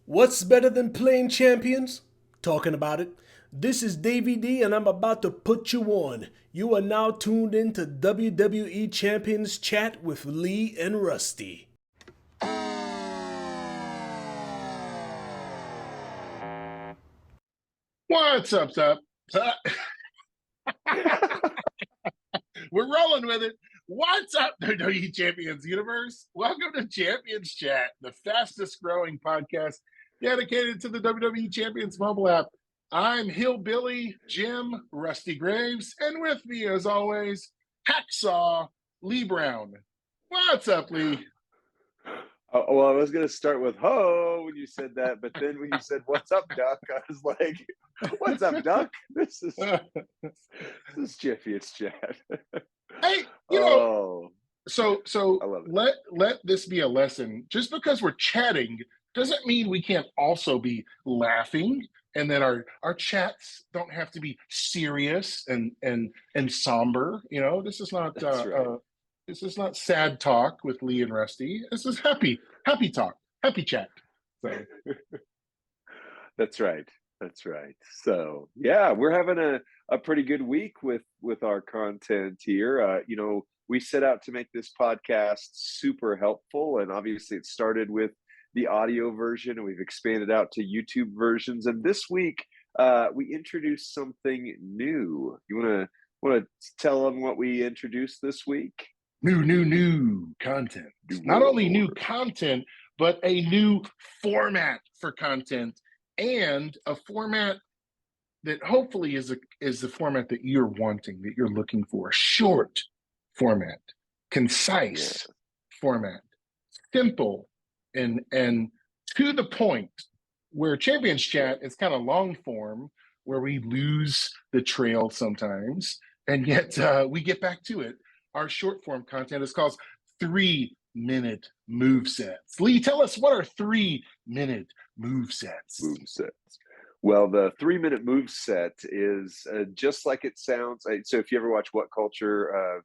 What's better than playing champions? Talking about it. This is Davey D, and I'm about to put you on. You are now tuned in to WWE Champions Chat with Lee and Rusty. What's up, Top? We're rolling with it. What's up, WWE Champions Universe? Welcome to Champions Chat, the fastest growing podcast dedicated to the WWE Champions mobile app. I'm Hillbilly Jim Rusty Graves, and with me, as always, Hacksaw Lee Brown. What's up, Lee? Well, I was going to start with ho when you said that, but then when you said "What's up, Duck," I was like, "What's up, Duck?" This is Champions Chat. Hey, so let this be a lesson. Just because we're chatting doesn't mean we can't also be laughing, and that our chats don't have to be serious and somber. This is not right. This is not sad talk with Lee and Rusty. This is happy talk, happy chat. So. That's right. So yeah, we're having a pretty good week with our content here. We set out to make this podcast super helpful, and obviously it started with the audio version, and we've expanded out to YouTube versions. And this week, we introduced something new. You want to tell them what we introduced this week? New content. Not only new content, but a new format for content, and a format that hopefully is the format that you're wanting, that you're looking for. Short format, concise format, simple and to the point, where Champions Chat is kind of long form, where we lose the trail sometimes, and yet we get back to it. Our short form content is called 3-minute move sets. Lee, tell us, what are 3-minute move sets? Well, the 3-minute move set is just like it sounds. So if you ever watch What Culture,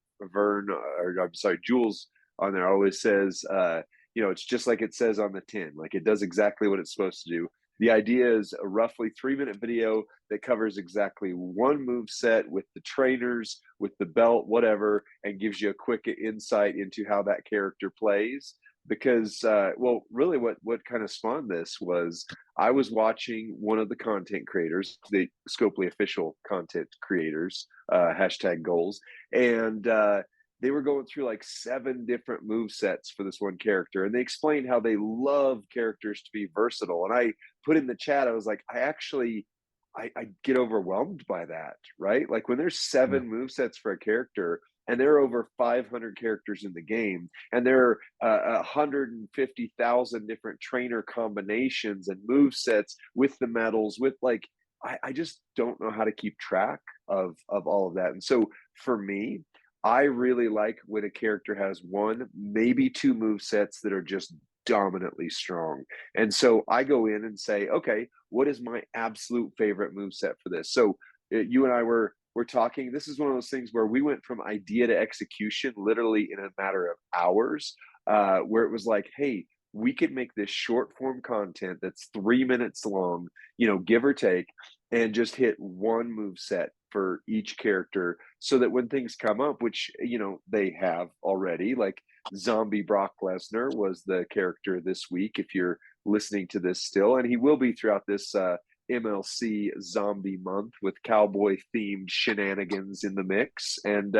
Jules on there always says, it's just like it says on the tin. Like, it does exactly what it's supposed to do. The idea is a roughly 3-minute video that covers exactly one move set with the trainers, with the belt, whatever, and gives you a quick insight into how that character plays. Because, really what kind of spawned this was I was watching one of the content creators, the Scopely official content creators, hashtag goals, and they were going through like 7 different move sets for this one character, and they explained how they love characters to be versatile. And I put in the chat, I was like, I get overwhelmed by that, right? Like, when there's 7 move sets for a character, and there are over 500 characters in the game, and there are 150,000 different trainer combinations and move sets with the medals, with like, I just don't know how to keep track of all of that. And so for me, I really like when a character has 1, maybe 2 move sets that are just dominantly strong. And so I go in and say, okay, what is my absolute favorite move set for this? So you and I were talking. This is one of those things where we went from idea to execution literally in a matter of hours, where it was like, hey, we could make this short form content that's 3 minutes long, give or take, and just hit one move set for each character, so that when things come up, which they have already, like Zombie Brock Lesnar was the character this week, if you're listening to this still, and he will be throughout this MLC Zombie Month with cowboy themed shenanigans in the mix. And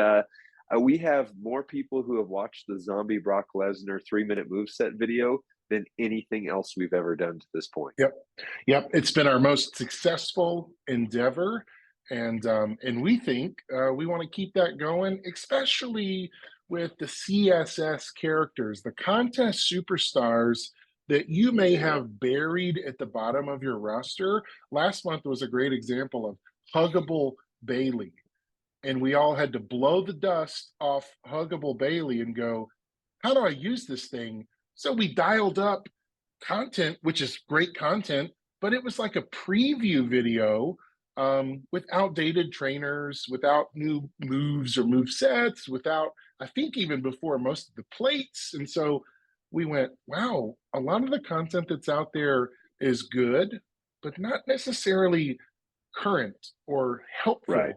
we have more people who have watched the Zombie Brock Lesnar 3-minute moveset video than anything else we've ever done to this point. Yep. It's been our most successful endeavor, and we think we want to keep that going, especially with the CSS characters, the contest superstars that you may have buried at the bottom of your roster. Last month was a great example of Huggable Bailey, and we all had to blow the dust off Huggable Bailey and go, how do I use this thing? So we dialed up content, which is great content, but it was like a preview video with outdated trainers, without new moves or move sets, without, I think, even before most of the plates. And so we went, wow, a lot of the content that's out there is good, but not necessarily current or Right.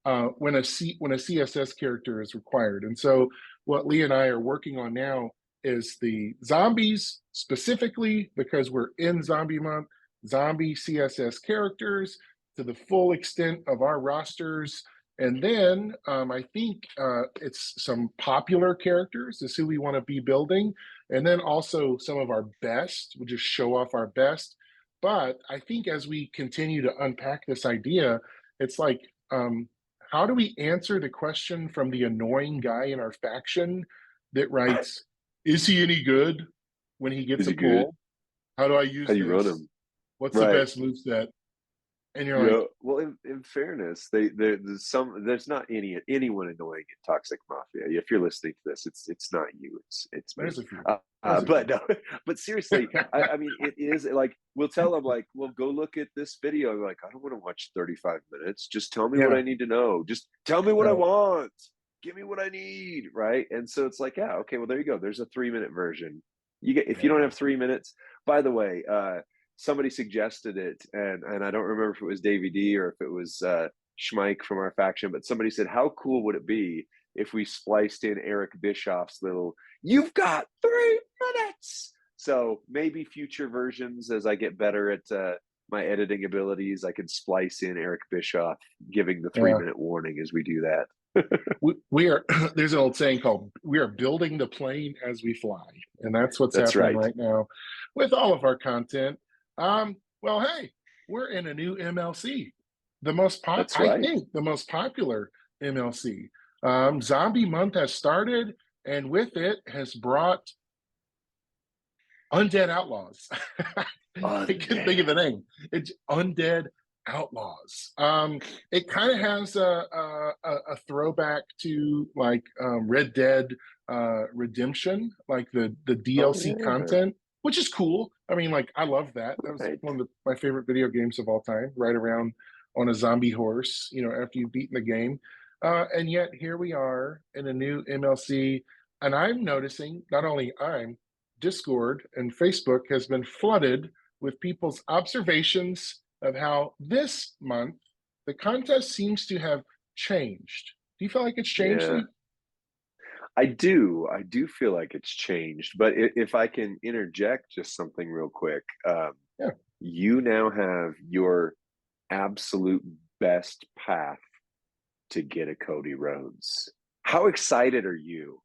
helpful when a CSS character is required. And so what Lee and I are working on now is the zombies specifically, because we're in zombie month, zombie CSS characters to the full extent of our rosters. And then I think it's some popular characters is who we want to be building. And then also some of our best, we'll just show off our best. But I think as we continue to unpack this idea, it's like, how do we answer the question from the annoying guy in our faction that writes, is he any good when he gets Is a he good? pull? How do I use How do you run this? him? What's the Right. best moveset? And you're Yeah. like, Well, in fairness, there's not anyone annoying in Toxic Mafia. If you're listening to this, it's not you. It's me. there's a few. There's a But few. no, but seriously, I mean, it is like we'll tell them like, well, go look at this video. Like, I don't want to watch 35 minutes. Just tell me what Yeah. I need to know. Just tell me what I Right. want. Give me what I need, right? And so it's like, yeah, okay, well, there you go. There's a 3-minute version. You get if you don't have 3 minutes. By the way, somebody suggested it, and I don't remember if it was Davey D or if it was Schmike from our faction, but somebody said, how cool would it be if we spliced in Eric Bischoff's little, you've got 3 minutes. So maybe future versions, as I get better at my editing abilities, I can splice in Eric Bischoff giving the 3-minute warning as we do that. We are there's an old saying called we are building the plane as we fly, and that's what's That's happening right. right now with all of our content. Well, hey, we're in a new MLC, That's I right. think the most popular MLC. Zombie month has started, and with it has brought Undead Outlaws. I couldn't think of the name. It's Undead Outlaws. It kind of has a throwback to like Red Dead Redemption, like the DLC content, which is cool. I mean, like I love that. That was Right. one of my favorite video games of all time. Ride around on a zombie horse, you know, after you've beaten the game. And yet here we are in a new MLC, and I'm noticing not only Discord and Facebook has been flooded with people's observations of how this month the contest seems to have changed. Do you feel like it's changed, Yeah. Lee? I do feel like it's changed, but if I can interject just something real quick, Yeah. you now have your absolute best path to get a Cody Rhodes. How excited are you?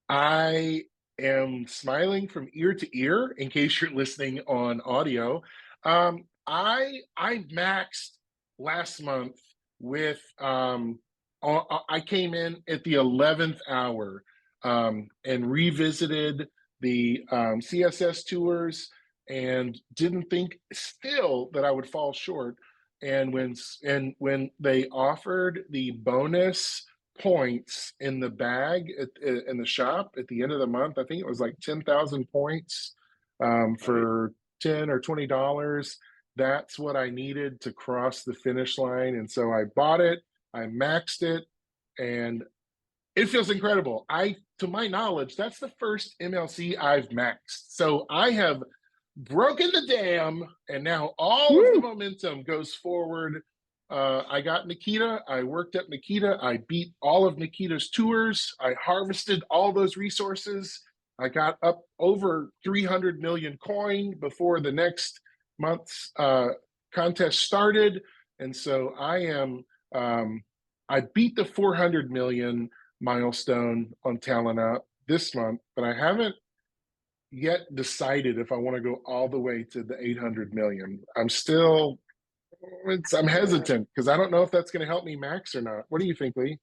I am smiling from ear to ear in case you're listening on audio. I maxed last month with I came in at the 11th hour and revisited the CSS tours and didn't think still that I would fall short. And when they offered the bonus points in the bag in the shop at the end of the month, I think it was like 10,000 points for $10 or $20. That's what I needed to cross the finish line. And so I bought it, I maxed it, and it feels incredible. To my knowledge, that's the first MLC I've maxed. So I have broken the dam, and now all of the momentum goes forward. I got Nikita. I worked up Nikita. I beat all of Nikita's tours. I harvested all those resources. I got up over 300 million coin before the next month's contest started. And so I beat the 400 million milestone on Talent Up this month, but I haven't yet decided if I want to go all the way to the 800 million. I'm hesitant because I don't know if that's going to help me max or not. What do you think, Lee?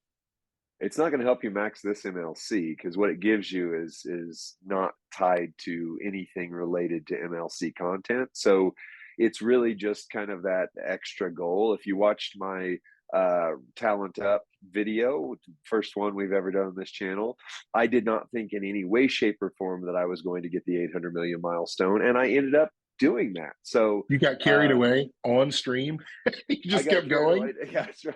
It's not going to help you max this MLC because what it gives you is not tied to anything related to MLC content. So it's really just kind of that extra goal. If you watched my Talent Up video, first one we've ever done on this channel, I did not think in any way, shape, or form that I was going to get the 800 million milestone, and I ended up doing that. So you got carried away on stream. You just kept going. Away. Yeah, that's right.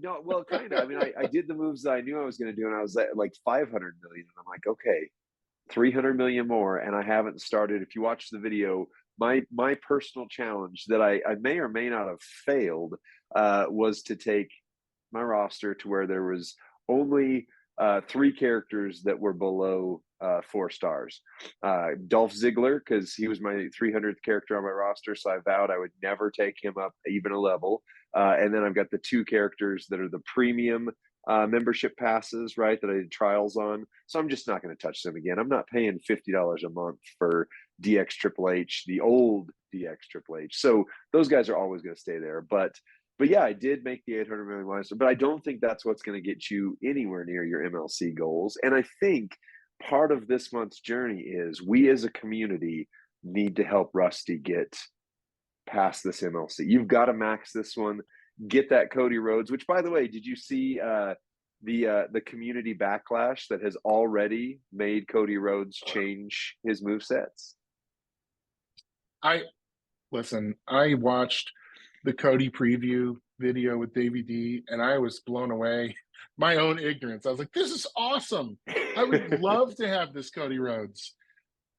No, well, kind of. I mean, I did the moves that I knew I was going to do, and I was at like 500 million. And I'm like, okay, 300 million more, and I haven't started. If you watch the video, my personal challenge that I may or may not have failed was to take my roster to where there was only 3 characters that were below 4 stars. Dolph Ziggler, because he was my 300th character on my roster, so I vowed I would never take him up even a level. And then I've got the 2 characters that are the premium membership passes, right, that I did trials on. So I'm just not going to touch them again. I'm not paying $50 a month for DX Triple H, the old DX Triple H. So those guys are always going to stay there. But yeah, I did make the 800 million lines, but I don't think that's what's going to get you anywhere near your MLC goals. And I think part of this month's journey is we as a community need to help Rusty get past this MLC. You've got to max this one, get that Cody Rhodes, which, by the way, did you see the community backlash that has already made Cody Rhodes change his movesets? I watched the Cody preview video with Davey D, and I was blown away. My own ignorance. I was like, this is awesome. I would love to have this Cody Rhodes.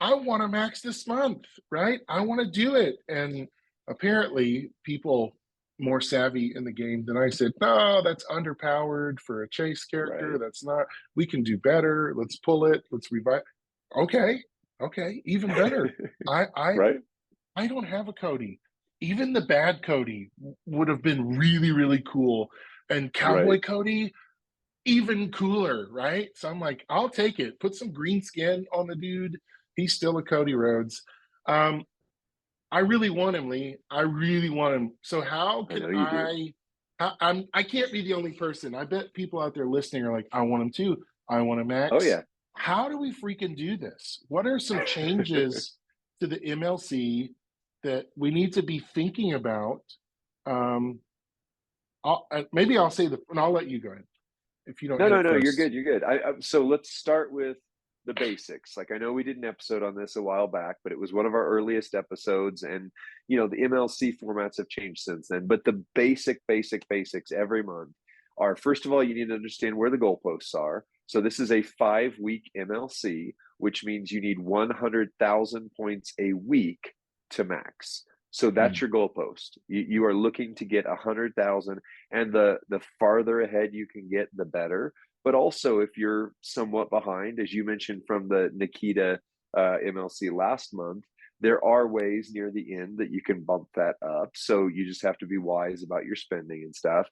I want to max this month, right? I want to do it. And apparently people more savvy in the game than I said, no, that's underpowered for a chase character. Right. That's not, we can do better. Let's pull it. Let's revive. Okay. Even better. Right. I don't have a Cody. Even the bad Cody would have been really, really cool. And Cowboy Cody, even cooler, right? So I'm like, I'll take it. Put some green skin on the dude. He's still a Cody Rhodes. I really want him, Lee. I really want him. So how can I can't be the only person. I bet people out there listening are like, I want him too. I want him Max. Oh, yeah. How do we freaking do this? What are some changes to the MLC that we need to be thinking about? Maybe I'll say and I'll let you go ahead. If you don't. No, you're good. You're good. So let's start with the basics. Like, I know we did an episode on this a while back, but it was one of our earliest episodes, and the MLC formats have changed since then. But the basics every month are, first of all, you need to understand where the goalposts are. So this is a 5-week MLC, which means you need 100,000 points a week to max. So that's your goalpost. You are looking to get 100,000, and the farther ahead you can get, the better. But also, if you're somewhat behind, as you mentioned from the Nikita MLC last month, there are ways near the end that you can bump that up. So you just have to be wise about your spending and stuff.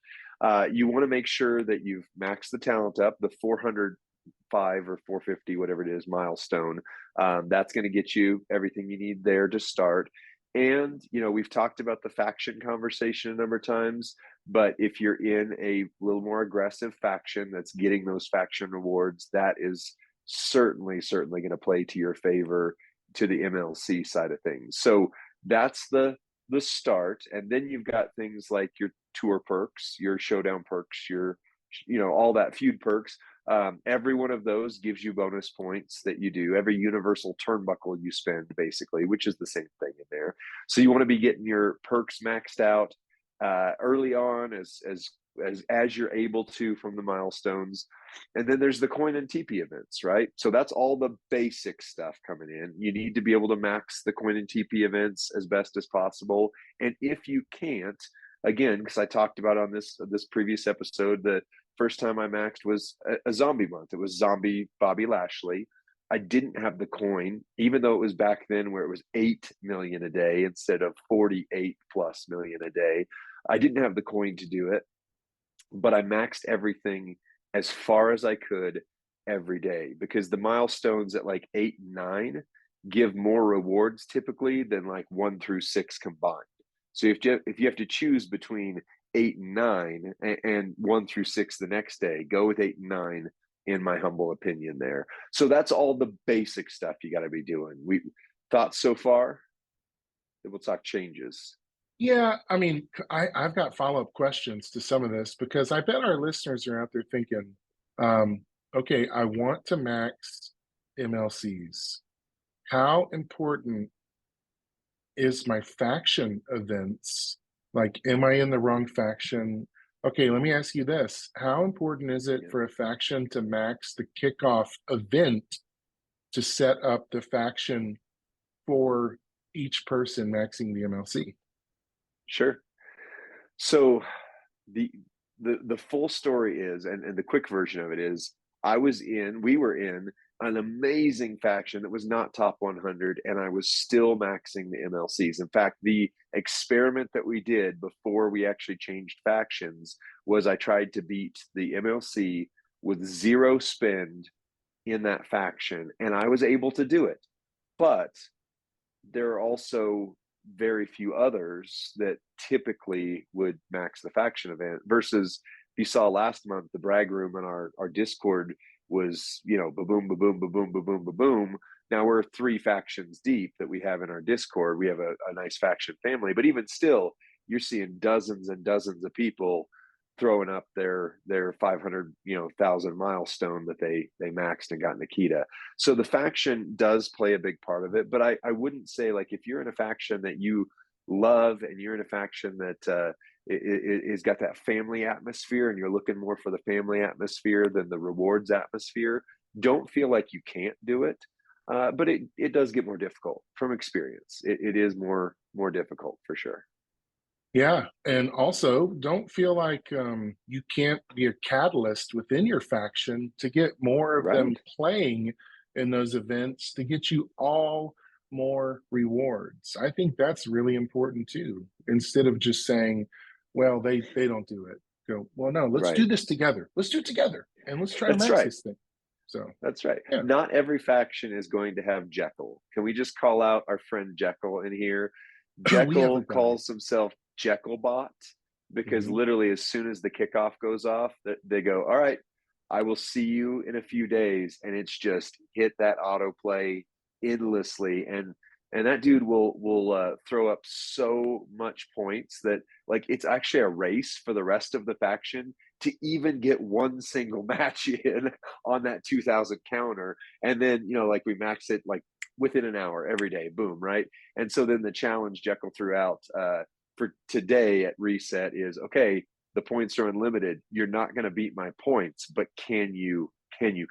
You want to make sure that you've maxed the talent up, the 405 or 450, whatever it is, milestone. That's going to get you everything you need there to start. And, we've talked about the faction conversation a number of times, but if you're in a little more aggressive faction that's getting those faction rewards, that is certainly going to play to your favor to the MLC side of things. So that's the start. And then you've got things like your tour perks, your showdown perks, your, all that feud perks. Every one of those gives you bonus points that you do. Every universal turnbuckle you spend, basically, which is the same thing in there. So you want to be getting your perks maxed out early on as you're able to from the milestones. And then there's the coin and TP events, right? So that's all the basic stuff coming in. You need to be able to max the coin and TP events as best as possible. And if you can't, again, because I talked about on this previous episode, the first time I maxed was a zombie month. It was zombie Bobby Lashley. I didn't have the coin, even though it was back then where it was 8 million a day instead of 48 plus million a day. I didn't have the coin to do it, but I maxed everything as far as I could every day, because the milestones at like 8 and 9 give more rewards typically than like 1 through 6 combined. So if you have to choose between 8 and 9 and 1 through 6 the next day, go with 8 and 9, in my humble opinion there. So that's all the basic stuff you got to be doing. We thoughts so far? Then we'll talk changes. Yeah, I mean, I've got follow-up questions to some of this, because I bet our listeners are out there thinking, okay, I want to max MLCs. How important is my faction events? Like, am I in the wrong faction? Okay, let me ask you this. How important is it for a faction to max the kickoff event to set up the faction for each person maxing the MLC? Sure. So the full story is, and the quick version of it is, we were in an amazing faction that was not top 100, and I was still maxing the MLCs. In fact, the experiment that we did before we actually changed factions was I tried to beat the MLC with 0 spend in that faction, and I was able to do it. But there are also very few others that typically would max the faction event versus you saw last month, the brag room in our Discord was, ba-boom, ba-boom, ba-boom, ba-boom, ba-boom. Now we're 3 factions deep that we have in our Discord. We have a nice faction family, but even still, you're seeing dozens and dozens of people throwing up their 500,000 milestone that they maxed and got Nikita. So the faction does play a big part of it, but I wouldn't say, like, if you're in a faction that you love and you're in a faction that is got that family atmosphere and you're looking more for the family atmosphere than the rewards atmosphere, don't feel like you can't do it. But it does get more difficult from experience. It is more difficult for sure. Yeah, and also don't feel like you can't be a catalyst within your faction to get more of them playing in those events to get you all more rewards. I think that's really important too. Instead of just saying, well, they don't do it. Go, well, no, let's do this together. Let's do it together, and let's try to max this thing. So that's right. Yeah. Not every faction is going to have Jackal. Can we just call out our friend Jackal in here? Jackal calls himself Jackal Bot because literally as soon as the kickoff goes off, they go, all right, I will see you in a few days, and it's just hit that autoplay endlessly, and that dude will throw up so much points that, like, it's actually a race for the rest of the faction to even get one single match in on that 2,000 counter, and then like we max it like within an hour every day, boom, right? And so then the challenge Jekyll threw out for today at reset is, okay, the points are unlimited. You're not going to beat my points, but can you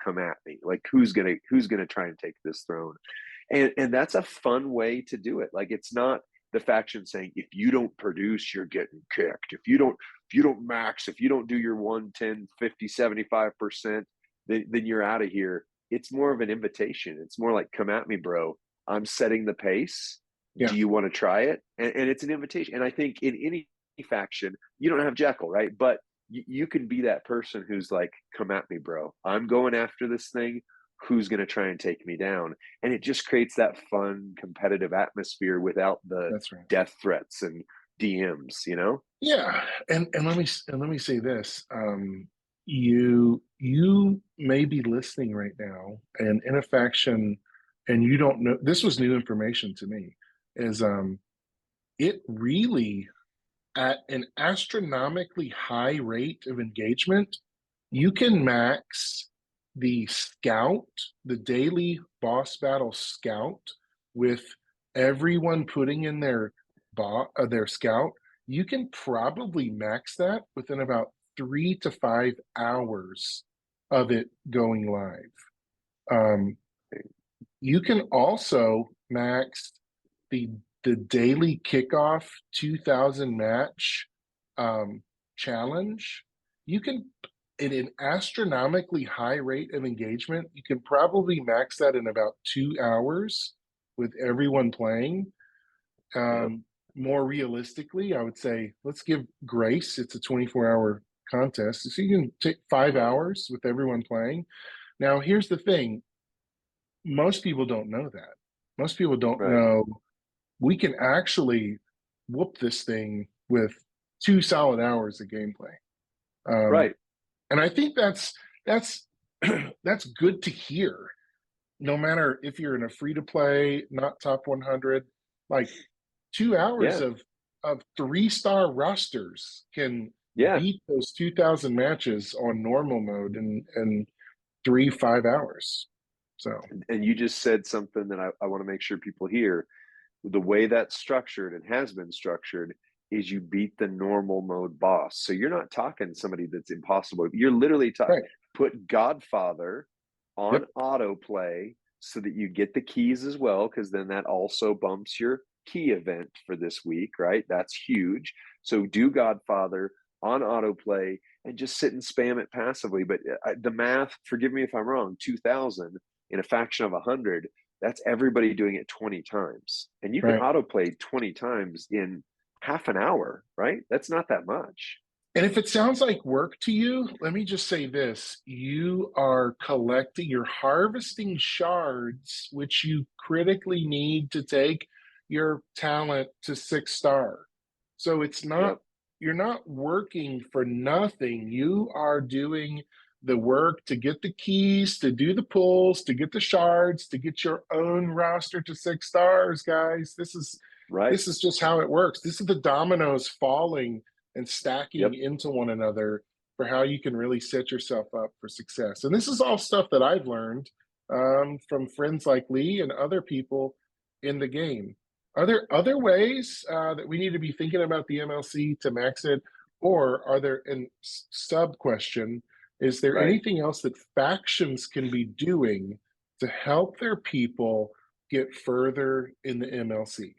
come at me? Like, who's gonna try and take this throne? And that's a fun way to do it. Like, it's not the faction saying, if you don't produce, you're getting kicked. If you don't max, if you don't do your 110, 50, 75%, then you're out of here. It's more of an invitation. It's more like, come at me, bro. I'm setting the pace. Yeah. Do you want to try it? And it's an invitation. And I think in any faction, you don't have Jackal, right? But you can be that person who's like, come at me, bro. I'm going after this thing. Who's going to try and take me down? And it just creates that fun, competitive atmosphere without the death threats and DMs, Yeah. And let me say this. You may be listening right now and in a faction, and you don't know, this was new information to me, is it really, at an astronomically high rate of engagement, you can max the scout, the daily boss battle scout, with everyone putting in their scout. You can probably max that within about 3 to 5 hours of it going live. You can also max the daily kickoff 2000 match challenge. You can, at an astronomically high rate of engagement, you can probably max that in about 2 hours with everyone playing. More realistically, I would say let's give grace. It's a 24-hour contest, so you can take 5 hours with everyone playing. Now, here's the thing. Most people don't know that. Most people don't know we can actually whoop this thing with 2 solid hours of gameplay. And I think that's that's good to hear. No matter if you're in a free-to-play, not top 100, like 2 hours of 3-star rosters can beat those 2,000 matches on normal mode in 3-5 hours. So, and you just said something that I want to make sure people hear. The way that's structured and has been structured is you beat the normal mode boss. So you're not talking somebody that's impossible. You're literally talking, put Godfather on autoplay so that you get the keys as well, because then that also bumps your key event for this week, right? That's huge. So do Godfather on autoplay and just sit and spam it passively. But the math, forgive me if I'm wrong, 2,000 in a faction of 100, that's everybody doing it 20 times. And you can Right. autoplay 20 times in half an hour, right? That's not that much. And if it sounds like work to you, let me just say this. You are collecting, you're harvesting shards, which you critically need to take your talent to 6-star. So it's not, Yep. you're not working for nothing. You are doing the work to get the keys, to do the pulls, to get the shards, to get your own roster to 6 stars, guys. This is Right. just how it works. This is the dominoes falling and stacking Yep. into one another for how you can really set yourself up for success. And this is all stuff that I've learned from friends like Lee and other people in the game. Are there other ways that we need to be thinking about the MLC to max it? Or are there, and sub question, is there Right. anything else that factions can be doing to help their people get further in the MLC?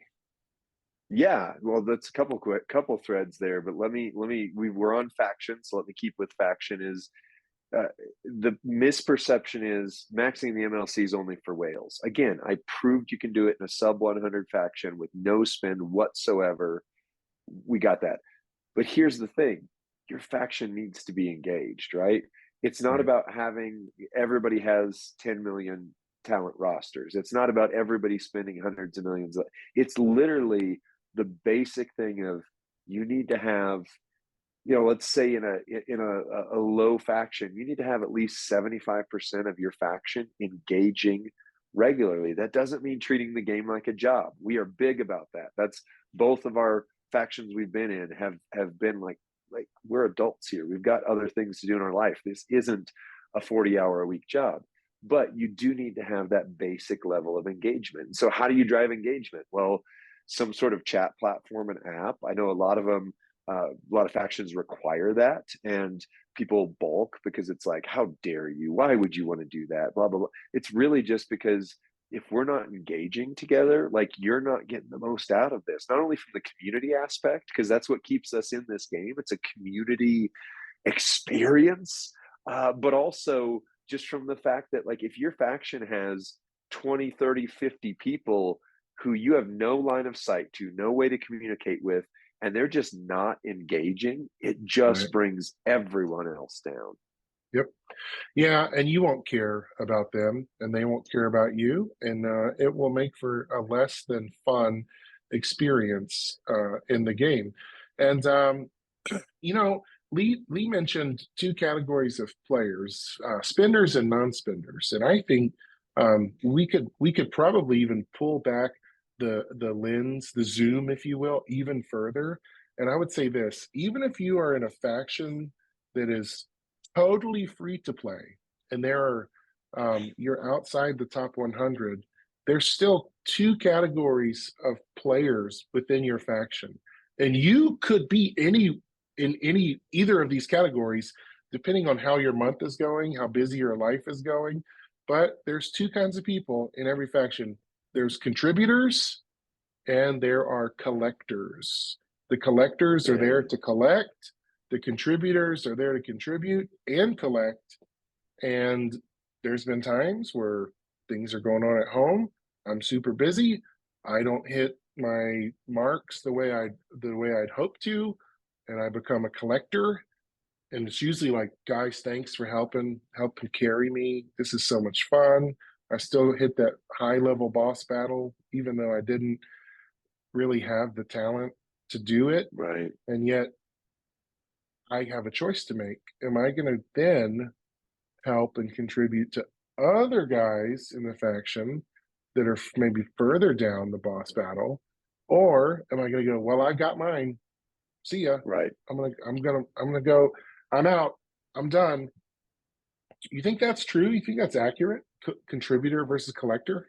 Yeah, well, that's a couple threads there, but we were on faction, so let me keep with faction. Is the misperception is maxing the MLC is only for whales. Again, I proved you can do it in a sub 100 faction with no spend whatsoever. We got that. But here's the thing, your faction needs to be engaged, right? It's not Right. about having everybody has 10 million talent rosters. It's not about everybody spending hundreds of millions. It's literally the basic thing of you need to have, let's say in a low faction, you need to have at least 75% of your faction engaging regularly. That doesn't mean treating the game like a job. We are big about that. That's both of our factions we've been in have been like we're adults here. We've got other things to do in our life. This isn't a 40-hour-a-week job, but you do need to have that basic level of engagement. So how do you drive engagement? Well, some sort of chat platform and app. I know a lot of them, a lot of factions require that, and people balk because it's like, how dare you? Why would you want to do that? Blah, blah, blah. It's really just because if we're not engaging together, like you're not getting the most out of this, not only from the community aspect, because that's what keeps us in this game. It's a community experience, but also just from the fact that like if your faction has 20, 30, 50 people who you have no line of sight to, no way to communicate with, and they're just not engaging, it just Right. brings everyone else down. Yep. Yeah, and you won't care about them, and they won't care about you, and it will make for a less than fun experience in the game. And Lee mentioned 2 categories of players: spenders and non-spenders, and I think we could probably even pull back the lens, the zoom, if you will, even further. And I would say this: even if you are in a faction that is totally free to play, and you're outside the top 100, there's still 2 categories of players within your faction, and you could be either of these categories depending on how your month is going, how busy your life is going. But there's 2 kinds of people in every faction. There's contributors and there are collectors. The collectors are there to collect. The contributors are there to contribute and collect. And there's been times where things are going on at home. I'm super busy. I don't hit my marks the way I'd hope to, and I become a collector. And it's usually like, guys, thanks for helping carry me. This is so much fun. I still hit that high level boss battle, even though I didn't really have the talent to do it. Right. And yet I have a choice to make. Am I going to then help and contribute to other guys in the faction that are maybe further down the boss battle? Or am I going to go, well, I got mine. See ya. Right. I'm gonna go. I'm out. I'm done. You think that's true? You think that's accurate? Contributor versus collector?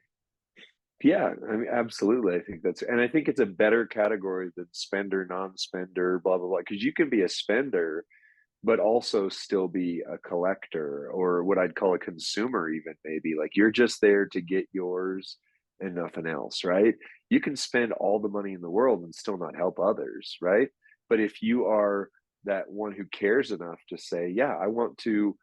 Yeah, I mean, absolutely. I think it's a better category than spender, non-spender, blah, blah, blah. Because you can be a spender, but also still be a collector, or what I'd call a consumer, even maybe. Like you're just there to get yours and nothing else, right? You can spend all the money in the world and still not help others, right? But if you are that one who cares enough to say, yeah, I want to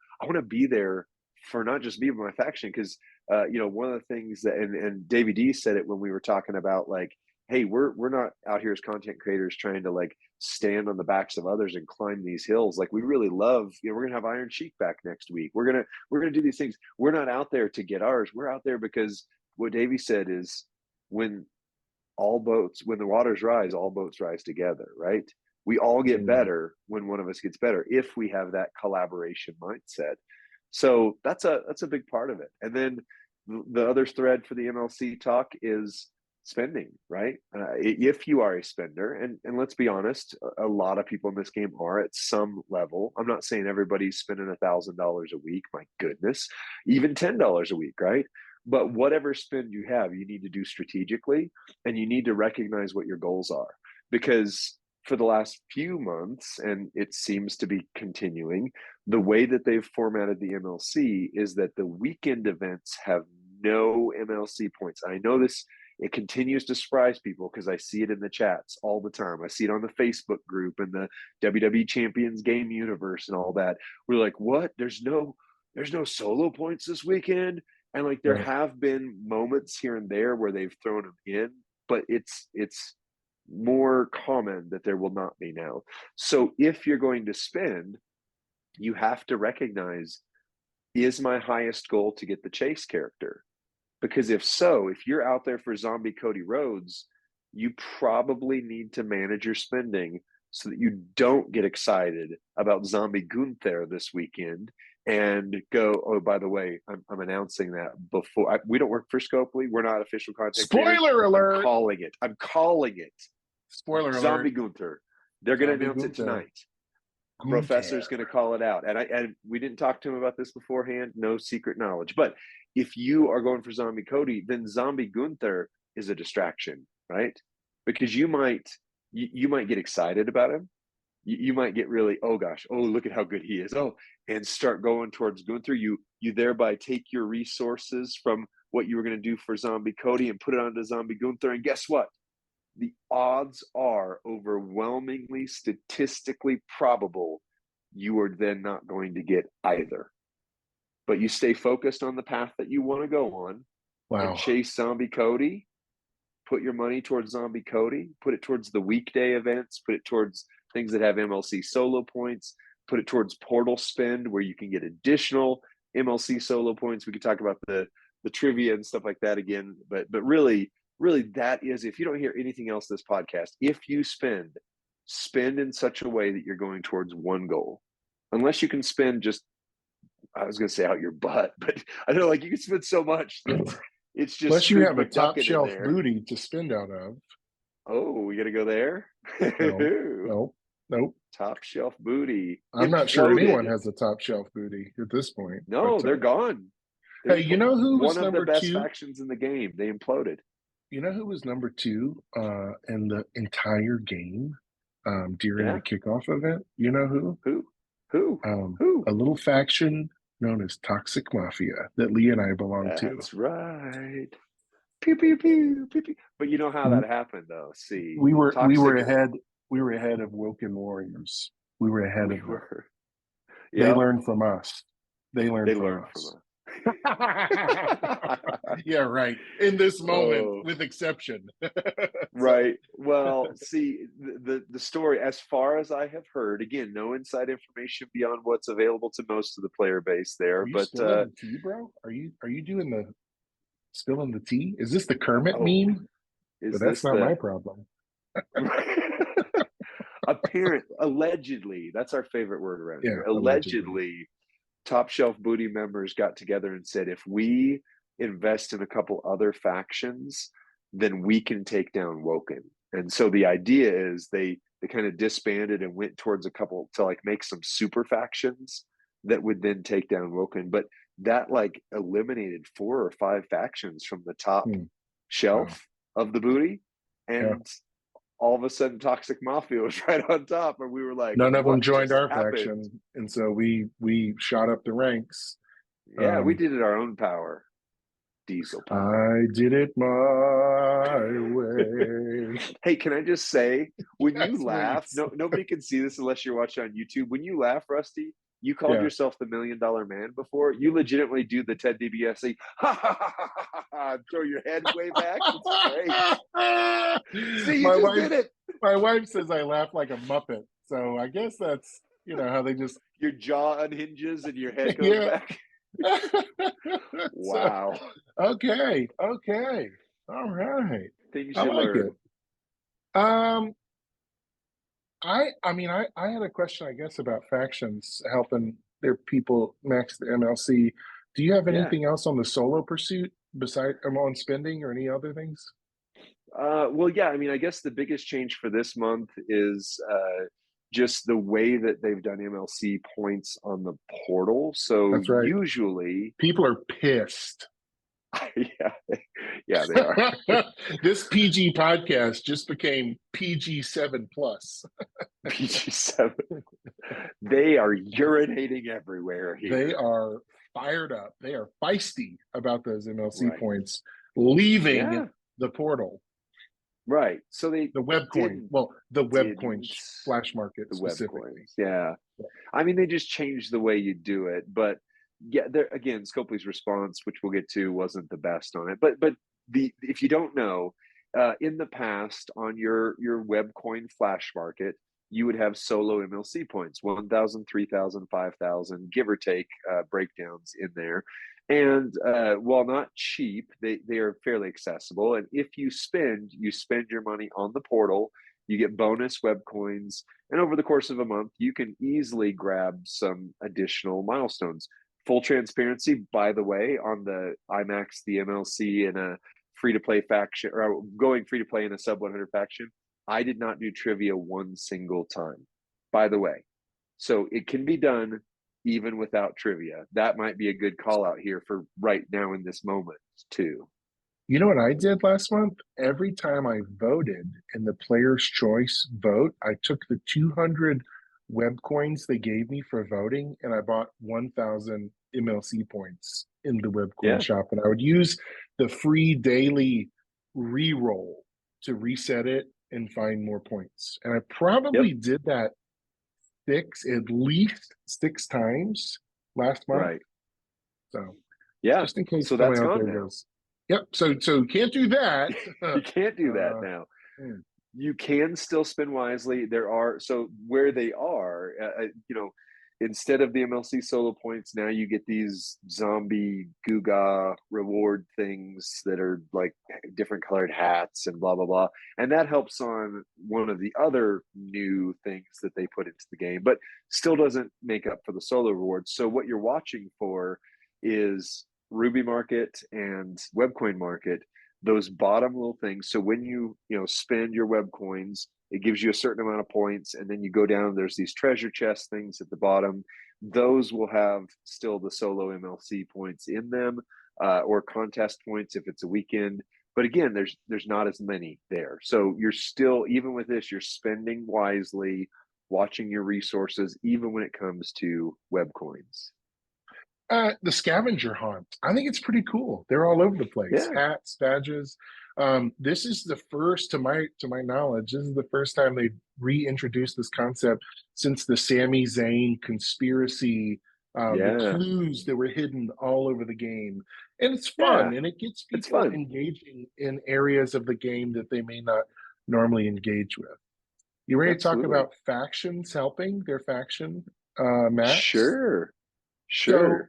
be there for not just me, but my faction. Because one of the things that, and Davey D said it when we were talking about, like, hey, we're not out here as content creators trying to like stand on the backs of others and climb these hills. Like, we really love, we're gonna have Iron Sheik back next week. We're gonna do these things. We're not out there to get ours. We're out there because what Davey said is, when the waters rise, all boats rise together, right? We all get better when one of us gets better, if we have that collaboration mindset. So that's a big part of it. And then the other thread for the MLC talk is spending, right? If you are a spender, and let's be honest, a lot of people in this game are at some level. I'm not saying everybody's spending $1,000 a week, my goodness, even $10 a week, right? But whatever spend you have, you need to do strategically, and you need to recognize what your goals are. Because for the last few months, and it seems to be continuing, the way that they've formatted the MLC is that the weekend events have no MLC points. I know this, it continues to surprise people because I see it in the chats all the time. I see it on the Facebook group and the WWE Champions game universe and all that. We're like, what? There's no solo points this weekend? And like, there have been moments here and there where they've thrown them in, but it's more common that there will not be now. So if you're going to spend, you have to recognize, is my highest goal to get the chase character? Because if so, if you're out there for Zombie Cody Rhodes, you probably need to manage your spending so that you don't get excited about Zombie Gunther this weekend and go, oh, by the way, I'm announcing that before. We don't work for Scopely. We're not official content creators. Spoiler alert! I'm calling it. Spoiler alert. Zombie Gunther. They're going to announce it tonight. Professor's going to call it out. And we didn't talk to him about this beforehand. No secret knowledge. But if you are going for Zombie Cody, then Zombie Gunther is a distraction, right? Because you might get excited about him. You might get really, oh gosh, oh, look at how good he is. Oh, and start going towards Gunther. You thereby take your resources from what you were going to do for Zombie Cody and put it onto Zombie Gunther. And guess what? The odds are overwhelmingly statistically probable you are then not going to get either. But you stay focused on the path that you want to go on. Wow. And chase Zombie Cody. Put your money towards Zombie Cody. Put it towards the weekday events. Put it towards things that have MLC Solo Points. Put it towards portal spend where you can get additional MLC Solo Points. We could talk about the trivia and stuff like that again. But really, that is, if you don't hear anything else this podcast, if you spend in such a way that you're going towards one goal. Unless you can spend just, I was going to say out your butt, but I know, like, you can spend so much that it's just, unless you have a top shelf booty to spend out of. Oh, we got to go there? Nope. Top shelf booty. I'm not sure anyone has a top shelf booty at this point. No, they're gone. Hey, you know who was one of number the best two? factions in the game? They imploded. You know who was number 2 in the entire game during the kickoff event? You know who? Who? A little faction known as Toxic Mafia that Lee and I belong to. That's right. Pew, pew, pew, pew, pew. But you know how that happened, though. See, we were ahead. We were ahead of Woken Warriors. We were ahead of them. They learned from us. They learned from us. Yeah, right. In this moment, with exception. Right. Well, see, the story, as far as I have heard, again, no inside information beyond what's available to most of the player base there. Are you but spilling the tea, bro? Are you doing the spilling the tea? Is this the Kermit meme? But that's not my problem. Allegedly, that's our favorite word around here. Allegedly, Top Shelf Booty members got together and said, if we invest in a couple other factions, then we can take down Woken. And so the idea is they kind of disbanded and went towards a couple to like make some super factions that would then take down Woken. But that like eliminated 4 or 5 factions from the top shelf of the booty. And all of a sudden Toxic Mafia was right on top, and we were like, none of them joined our faction, and so we shot up the ranks. We did it our own power. Diesel power. I did it my way. Hey, can I just say, when Yes, you laugh, please. nobody can see this unless you're watching on YouTube. When you laugh, Rusty, you called Yeah. yourself the $1 Million Man before. You legitimately do the Ted DiBiase, ha ha ha ha ha ha, throw your head way back. It's great. See, you just did it. My wife says I laugh like a Muppet, so I guess that's how they just Your jaw unhinges and your head goes Yeah. back. So, Wow. okay, all right. Things I you like learn. it. I had a question, I guess, about factions helping their people max the MLC. Do you have anything else on the solo pursuit besides on spending or any other things? Well, yeah, I mean, I guess the biggest change for this month is just the way that they've done MLC points on the portal. So That's right. usually, People are pissed. yeah, they are. This PG podcast just became PG-7 plus. PG-7. They are urinating everywhere here. They are fired up. They are feisty about those MLC points leaving the portal. Right. So the web coin. Well, the web coin flash market the specifically. Web coins. Yeah. I mean, they just changed the way you do it, but yeah, there again, Scopely's response, which we'll get to, wasn't the best on it. But if you don't know, in the past on your web coin flash market, you would have solo MLC points, 1,000, 3,000, 5,000, give or take breakdowns in there. And while not cheap, they are fairly accessible. And if you spend your money on the portal, you get bonus web coins. And over the course of a month, you can easily grab some additional milestones. Full transparency, by the way, on the IMAX, the MLC in a free-to-play faction, or going free-to-play in a sub 100 faction, I did not do trivia one single time, by the way. So it can be done even without trivia. That might be a good call out here for right now in this moment too. You know what I did last month? Every time I voted in the player's choice vote, I took the 200 web coins they gave me for voting and I bought 1,000 MLC points in the web coin shop. And I would use the free daily re-roll to reset it and find more points. And I probably did that at least six times last month. Right. So yeah, just in case so that's out gone there now. goes, yep. So you can't do that. You can't do that now. You can still spend wisely. There are, so where they are, instead of the MLC solo points, now you get these zombie Guga reward things that are like different colored hats and blah, blah, blah. And that helps on one of the other new things that they put into the game, but still doesn't make up for the solo rewards. So what you're watching for is Ruby Market and Webcoin Market, those bottom little things. So when you spend your web coins, it gives you a certain amount of points, and then you go down, there's these treasure chest things at the bottom. Those will have still the solo MLC points in them, or contest points if it's a weekend. But again, there's not as many there. So you're still, even with this, you're spending wisely, watching your resources, even when it comes to web coins. The scavenger hunt. I think it's pretty cool. They're all over the place. Hats, badges. This is the first, to my knowledge, this is the first time they've reintroduced this concept since the Sami Zayn conspiracy, the clues that were hidden all over the game. And it's fun, and it gets people engaging in areas of the game that they may not normally engage with. You ready to talk about factions helping their faction match? Sure. So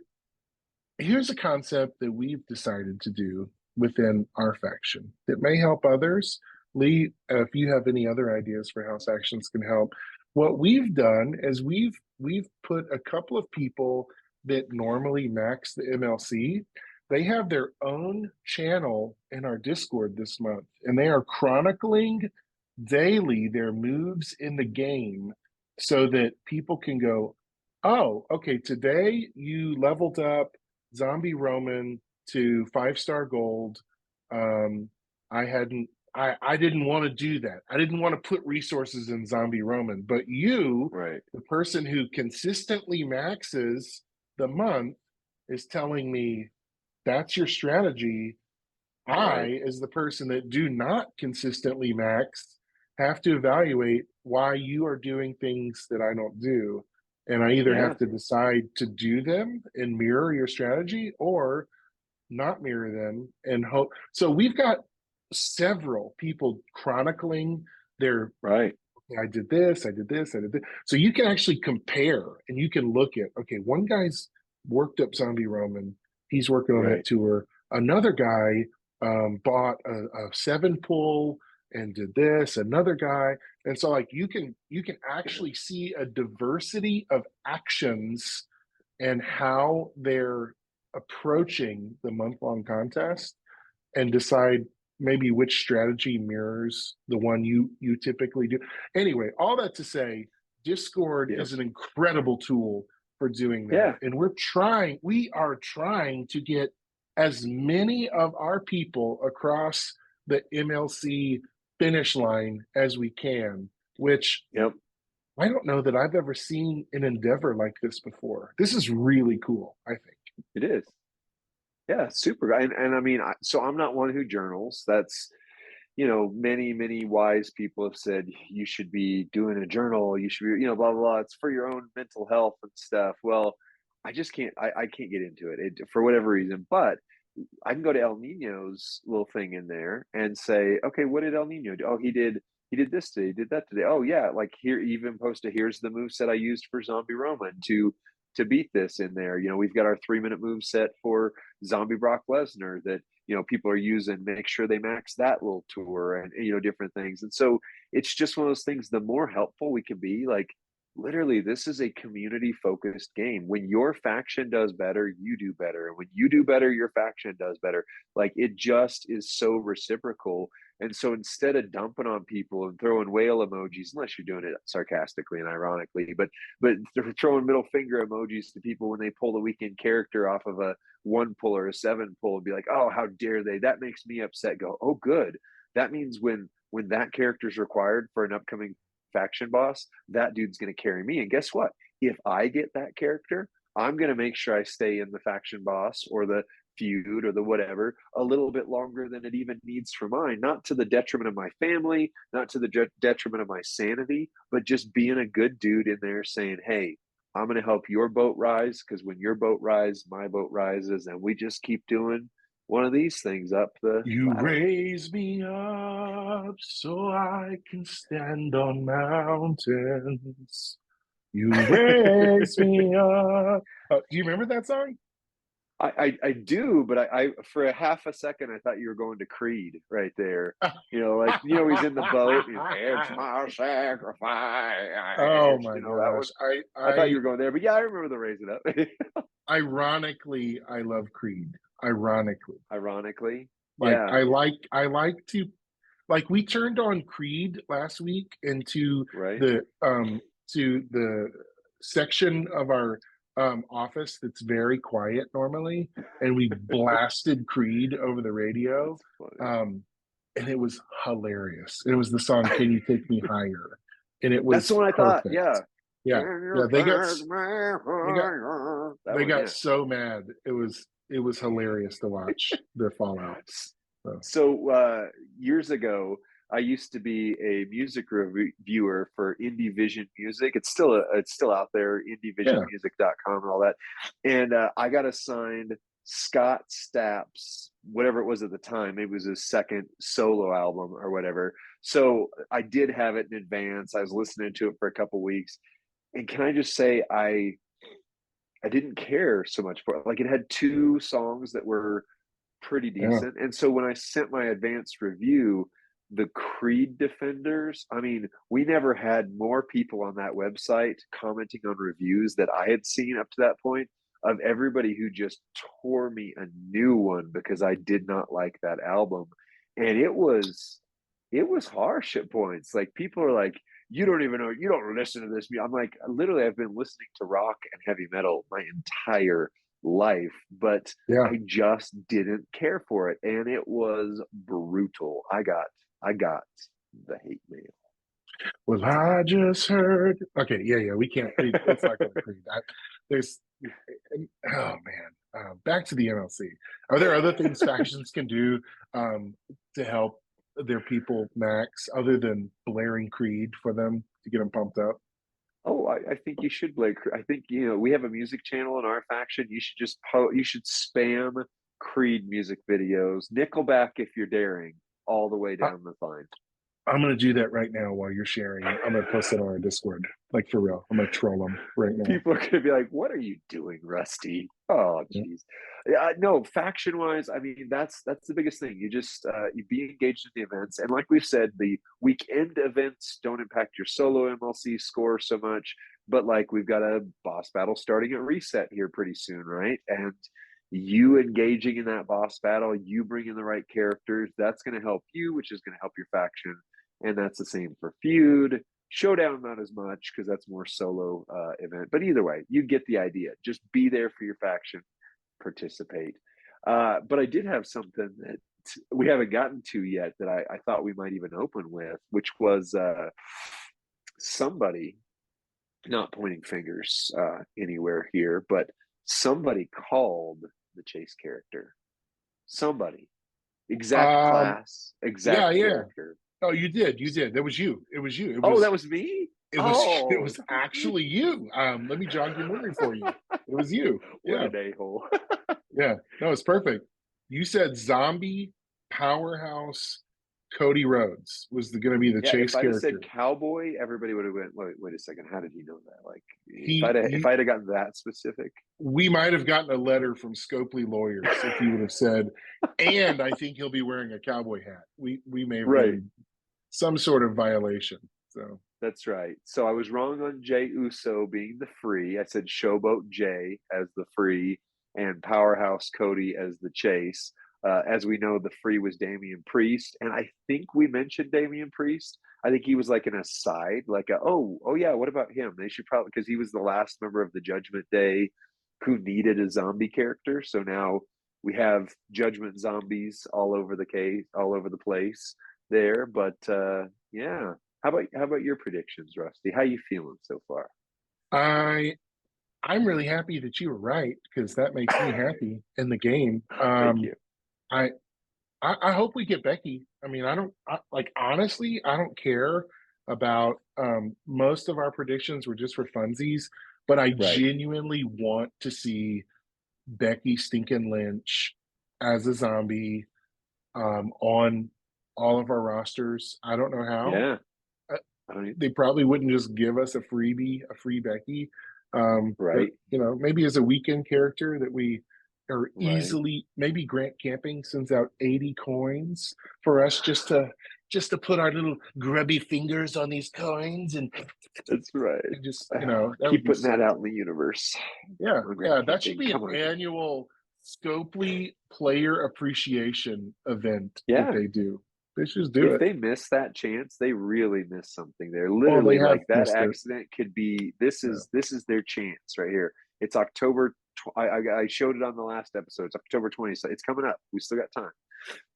here's a concept that we've decided to do within our faction that may help others. Lee, if you have any other ideas for how factions can help, what we've done is we've put a couple of people that normally max the MLC. They have their own channel in our Discord this month, and they are chronicling daily their moves in the game so that people can go, oh, okay, today you leveled up Zombie Roman to 5-star gold. I didn't want to do that. I didn't want to put resources in Zombie Roman, but you, the person who consistently maxes the month, is telling me, that's your strategy, I, as the person that do not consistently max, have to evaluate why you are doing things that I don't do. And I either Yeah. have to decide to do them and mirror your strategy or not mirror them and hope. So we've got several people chronicling their, Right. I did this, I did this, I did this. So you can actually compare and you can look at, okay, one guy's worked up Zombie Roman. He's working on that tour. Another guy bought a 7-pull and did this. Another guy, and so like you can actually see a diversity of actions and how they're approaching the month-long contest and decide maybe which strategy mirrors the one you typically do. Anyway, all that to say, Discord is an incredible tool for doing that. Yeah. And we are trying to get as many of our people across the MLC finish line as we can, which I don't know that I've ever seen an endeavor like this before. This is really cool, I think. It is. Yeah, super. And I mean, so I'm not one who journals. That's, many wise people have said you should be doing a journal. You should be, blah, blah, blah. It's for your own mental health and stuff. Well, I just can't, I can't get into it for whatever reason. But I can go to El Nino's little thing in there and say, okay, what did El Nino do? Oh, he did this today, he did that today. Oh yeah, like here, even posted, here's the move set I used for Zombie Roman to beat this in there. We've got our 3-minute move set for Zombie Brock Lesnar that people are using. Make sure they max that little tour and different things. And so it's just one of those things. The more helpful we can be, like literally, this is a community focused game. When your faction does better, you do better. And when you do better, your faction does better. Like it just is so reciprocal. And so instead of dumping on people and throwing whale emojis, unless you're doing it sarcastically and ironically, but throwing middle finger emojis to people when they pull the weekend character off of a 1-pull or a 7-pull and be like, oh, how dare they? That makes me upset. Go, oh, good. That means when that character is required for an upcoming faction boss, that dude's going to carry me. And guess what? If I get that character, I'm going to make sure I stay in the faction boss or the feud or the whatever a little bit longer than it even needs for mine, not to the detriment of my family, not to the detriment of my sanity, but just being a good dude in there saying, hey, I'm going to help your boat rise, because when your boat rises, my boat rises, and we just keep doing one of these things up the You ladder. raise me up so I can stand on mountains. You raise me up. Do you remember that song? I do, but I for a half a second I thought you were going to Creed right there. He's in the boat. It's my sacrifice. Oh my gosh! I thought you were going there, but yeah, I remember the raise it up. Ironically, I love Creed. Ironically, yeah. I like to, like, we turned on Creed last week into the section of our office that's very quiet normally, and we blasted Creed over the radio, and it was hilarious. It was the song "Can You Take Me Higher," and it was that's the one I thought. Yeah. They got so mad. It was hilarious to watch their fallout. So years ago, I used to be a music reviewer for Indie Vision Music. It's still out there, indievisionmusic.com and all that. And I got assigned Scott Stapp's, whatever it was at the time, maybe it was his second solo album or whatever. So I did have it in advance. I was listening to it for a couple weeks. And can I just say, I didn't care so much for it. Like, it had 2 songs that were pretty decent. And so when I sent my advanced review, the Creed defenders, I mean, we never had more people on that website commenting on reviews that I had seen up to that point, of everybody who just tore me a new one because I did not like that album. And it was harsh at points. Like, people are like, you don't even know, you don't listen to this. I'm like, literally, I've been listening to rock and heavy metal my entire life, but I just didn't care for it, and it was brutal. I got the hate mail. Well, I just heard. Okay, we can't. It's not going to Creed. Oh man, back to the MLC. Are there other things factions can do to help their people, Max, other than blaring Creed for them to get them pumped up? Oh, I think you should, Blake. I think, we have a music channel in our faction. You should just you should spam Creed music videos, Nickelback if you're daring, all the way down the line. I'm going to do that right now while you're sharing. I'm going to post it on our Discord. Like, for real. I'm going to troll them right now. People are going to be like, what are you doing, Rusty? Oh, jeez. Yeah, no, faction-wise, I mean, that's the biggest thing. You just you be engaged in the events. And like we've said, the weekend events don't impact your solo MLC score so much. But, like, we've got a boss battle starting at Reset here pretty soon, right? And you engaging in that boss battle, you bring in the right characters, that's going to help you, which is going to help your faction. And that's the same for Feud. Showdown, not as much, because that's more solo event. But either way, you get the idea. Just be there for your faction, participate. But I did have something that we haven't gotten to yet that I thought we might even open with, which was somebody, not pointing fingers anywhere here, but somebody called the Chase character. Somebody. Exact class, exact character. Oh, you did. That was you. It was you. That was me? It was actually you. Let me jog your memory for you. It was you. What an a-hole. Yeah. No, it's perfect. You said zombie powerhouse Cody Rhodes was going to be the Chase character. If I'd have said cowboy, everybody would have went, wait a second, how did he know that? Like, if I'd have gotten that specific. We might have gotten a letter from Scopely Lawyers if he would have said, and I think he'll be wearing a cowboy hat. We may have made some sort of violation. So that's right. So I was wrong on Jay Uso being the free. I said Showboat Jay as the free and Powerhouse Cody as the Chase. As we know, the free was Damian Priest, and I think we mentioned Damian Priest. I think he was like an aside, like oh yeah, what about him? They should probably, because he was the last member of the Judgment Day who needed a zombie character. So now we have Judgment zombies all over the place there. But yeah, how about your predictions, Rusty? How you feeling so far? I'm really happy that you were right, because that makes me happy in the game. Thank you. I hope we get Becky. I mean, honestly, I don't care about most of our predictions were just for funsies, but I genuinely want to see Becky Stinkin' Lynch as a zombie on all of our rosters. I don't know how. Yeah. They probably wouldn't just give us a free Becky. But, maybe as a weekend character that we are easily, maybe Grant Camping sends out 80 coins for us just to put our little grubby fingers on these coins, and that's right. And just keep putting that out in the universe. Yeah, that should be an annual Scopely player appreciation event that they do. They should do it. If they miss that chance, they really miss something there. Literally, like that accident could be. This is their chance right here. It's October. I showed it on the last episode. It's October 20th. So it's coming up. We still got time.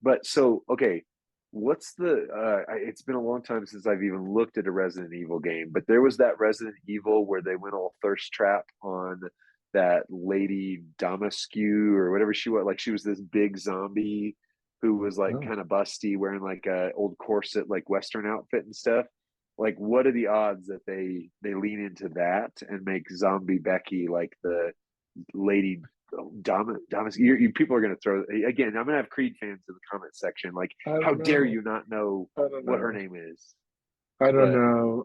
But so okay, what's the? It's been a long time since I've even looked at a Resident Evil game. But there was that Resident Evil where they went all thirst trap on that lady Damasque or whatever she was. Like she was this big zombie who was like kind of busty, wearing like a old corset, like Western outfit and stuff. Like, what are the odds that they lean into that and make zombie Becky like the lady Damasque? People are going to throw, again, I'm going to have Creed fans in the comment section. Like, how dare you not know what her name is? I don't know.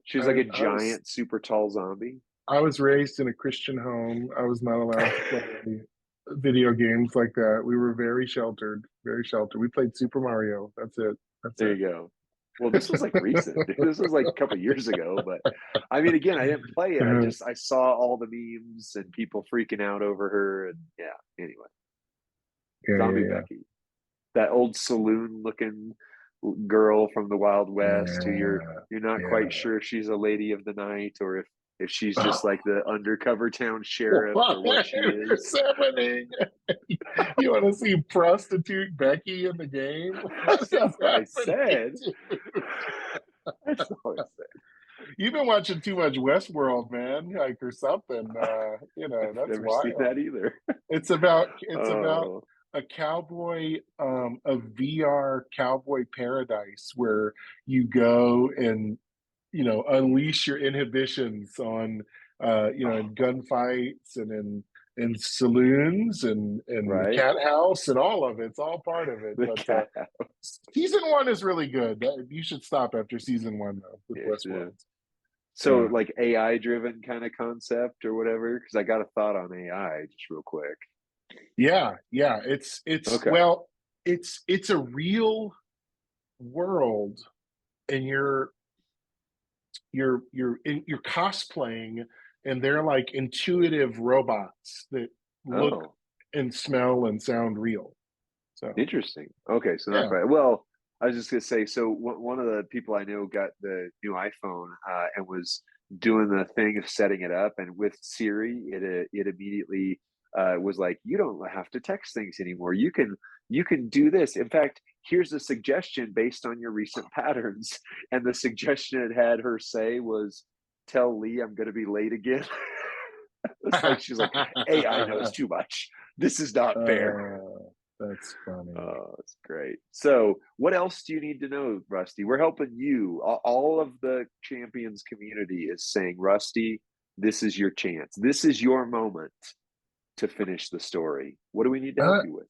She was like a giant, super tall zombie. I was raised in a Christian home. I was not allowed to play video games like that. We were very sheltered. We played Super Mario. That's it. There you go. Well, this was like recent. This was like a couple years ago. But I mean, again, I didn't play it. I saw all the memes and people freaking out over her. And anyway. Zombie Becky. That old saloon-looking girl from the Wild West who you're not quite sure if she's a lady of the night or if she's just like the undercover town sheriff or what she is. Happening? You want to see prostitute Becky in the game? That's what I said. That's what I said. You've been watching too much Westworld, man, like or something. That's Never wild. seen that either. It's about Oh, a cowboy, a VR cowboy paradise where you go and unleash your inhibitions on in oh, gunfights and in saloons and the right. cat house and all of it. It's all part of it. The But cat. season one is really good. You should stop after season one though with Yes, yeah. Westworld. So Yeah. like AI driven kind of concept or whatever. Because I got a thought on AI just real quick. Yeah. It's Okay. well, it's a real world, and you're cosplaying, and they're like intuitive robots that look Oh, and smell and sound real. So interesting. Okay, so not yeah. quite. Well, I was just gonna say. So one of the people I know got the new iPhone and was doing the thing of setting it up, and with Siri, it immediately was like, you don't have to text things anymore. You can do this. In fact, here's a suggestion based on your recent patterns. And the suggestion it had her say was, "Tell Lee I'm going to be late again." It's like she's like, AI knows too much. This is not fair. That's funny. Oh, that's great. So, what else do you need to know, Rusty? We're helping you. All of the champions community is saying, Rusty, this is your chance. This is your moment to finish the story. What do we need to help Uh, you with?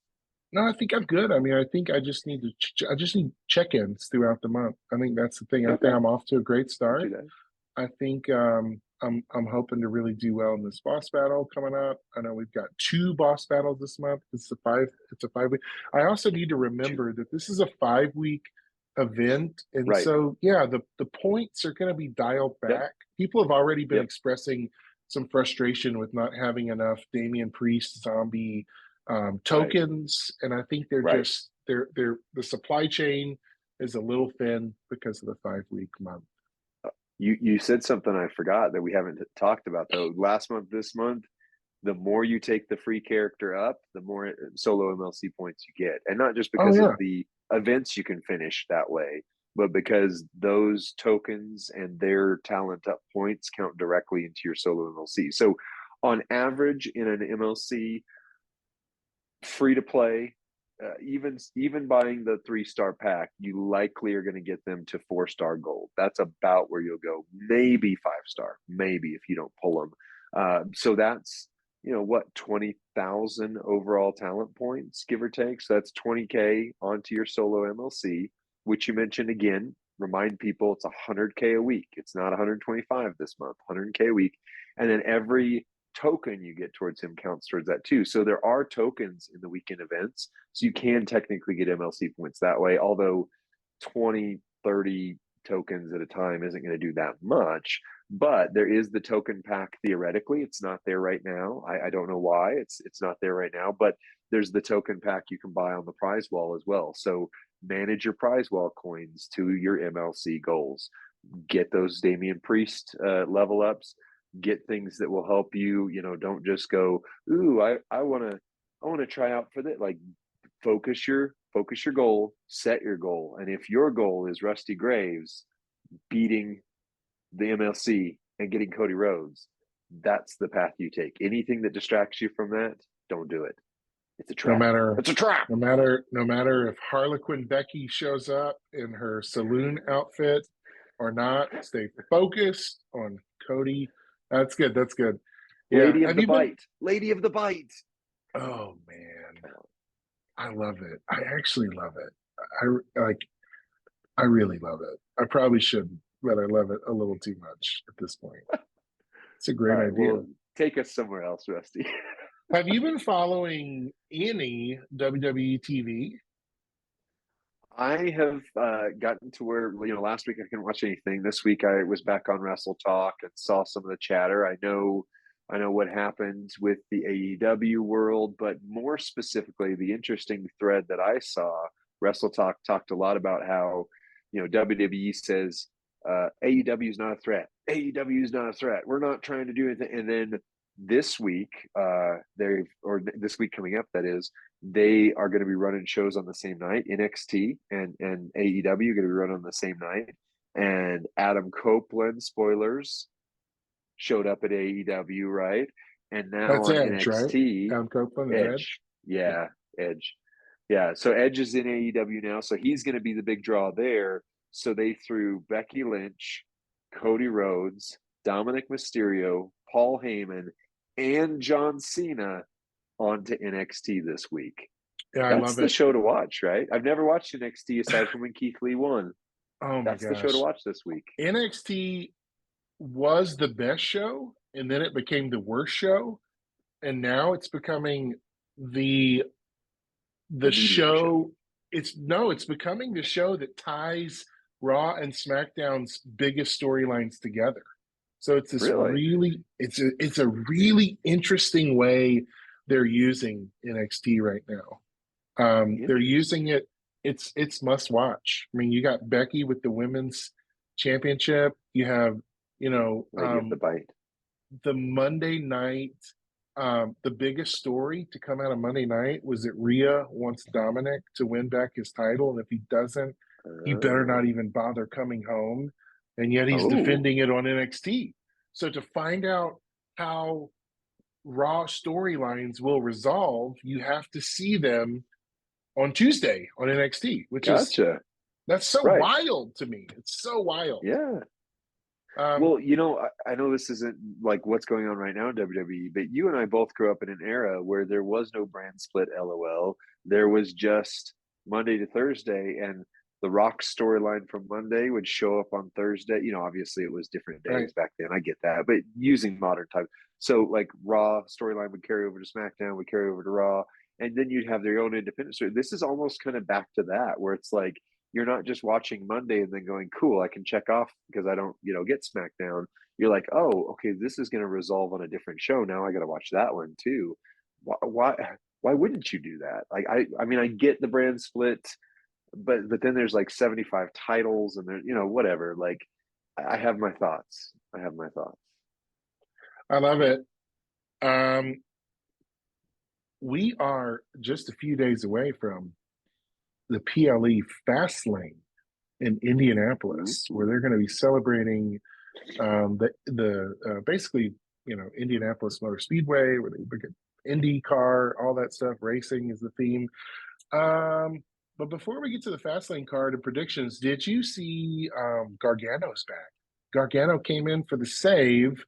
no, I think I'm good. I mean, I think I just need I just need check-ins throughout the month. I think that's the thing. I think Okay, I'm off to a great we'll do start. that. I think I'm hoping to really do well in this boss battle coming up. I know we've got two boss battles this month. It's a 5 week. I also need to Two. remember that this is a 5 week event. And Right. so yeah, the points are gonna be dialed Yep. back. People have already been Yep. expressing some frustration with not having enough Damian Priest zombie Right. tokens. And I think Right. they're the supply chain is a little thin because of the 5 week month. You said something I forgot that we haven't talked about though. Last month, this month, the more you take the free character up, the more solo MLC points you get. And not just Oh because of yeah. the events you can finish that way, but because those tokens and their talent up points count directly into your solo MLC. So on average in an MLC free to play, even buying the 3-star pack, you likely are going to get them to 4-star gold. That's about where you'll go. Maybe 5-star, maybe if you don't pull them. So that's what 20,000 overall talent points, give or take. So that's 20K onto your solo MLC, which you mentioned again. Remind people it's 100K a week. It's not 125 this month. 100K a week, and then every token you get towards him counts towards that too. So there are tokens in the weekend events. So you can technically get MLC points that way, although 20, 30 tokens at a time isn't going to do that much. But there is the token pack theoretically. It's not there right now. I don't know why it's not there right now, but there's the token pack you can buy on the prize wall as well. So manage your prize wall coins to your MLC goals. Get those Damian Priest level ups, get things that will help you. Don't just go, ooh, I want to try out for that. Like focus your goal, set your goal. And if your goal is Rusty Graves beating the MLC and getting Cody Rhodes, that's the path you take. Anything that distracts you from that, don't do it. It's a No trap. matter It's a trap. no matter if Harlequin Becky shows up in her saloon outfit or not, stay focused on Cody. That's good. That's good. Yeah. Lady of Have the you been? bite. Lady of the bite. Oh man, I love it. I actually love it. I like. I really love it. I probably shouldn't, but I love it a little too much at this point. It's a All great right. idea. Well, take us somewhere else, Rusty. Have you been following any WWE TV? I have gotten to where, last week I couldn't watch anything. This week I was back on Wrestle Talk and saw some of the chatter. I know what happened with the AEW world, but more specifically, the interesting thread that I saw, Wrestle Talk talked a lot about how, WWE says AEW is not a threat. AEW is not a threat. We're not trying to do anything. And then this week, this week coming up, that is, they are going to be running shows on the same night. NXT and AEW are going to be running on the same night. And Adam Copeland, spoilers, showed up at AEW, right? and now That's on Edge, right? NXT, Adam Copeland is Edge. Yeah, Edge. Yeah, so Edge is in AEW now, so he's going to be the big draw there. So they threw Becky Lynch, Cody Rhodes, Dominic Mysterio, Paul Heyman, and John Cena onto NXT this week. Yeah, I That's love the it. show to watch, right? I've never watched NXT aside from when Keith Lee won. Oh my That's gosh. the show to watch this week. NXT was the best show, and then it became the worst show, and now it's becoming the show. It's becoming the show that ties Raw and SmackDown's biggest storylines together. So it's this it's a really interesting way they're using NXT right now. They're using it. It's must watch. I mean, you got Becky with the women's championship. You have, the bite. the Monday night. The biggest story to come out of Monday night was that Rhea wants Dominic to win back his title, and if he doesn't, he better not even bother coming home. And yet he's defending it on NXT. So to find out how Raw storylines will resolve, you have to see them on Tuesday on NXT, which is that's so wild to me. It's so wild. Yeah. Well, I know this isn't like what's going on right now in WWE, but you and I both grew up in an era where there was no brand split, LOL. There was just Monday to Thursday, and the Rock storyline from Monday would show up on Thursday. Obviously it was different days back then. I get that, but using modern time. So like Raw storyline would carry over to SmackDown, would carry over to Raw, and then you'd have their own independent story. This is almost kind of back to that, where it's like, you're not just watching Monday and then going, cool, I can check off because I don't, get SmackDown. You're like, oh, okay, this is going to resolve on a different show. Now I got to watch that one too. Why wouldn't you do that? Like, I mean, I get the brand split, but then there's like 75 titles and there, whatever. Like, I have my thoughts. I love it. We are just a few days away from the PLE Fastlane in Indianapolis, where they're going to be celebrating basically, Indianapolis Motor Speedway, where they look at IndyCar, all that stuff. Racing is the theme. But before we get to the Fastlane card and predictions, did you see Gargano's back? Gargano came in for the save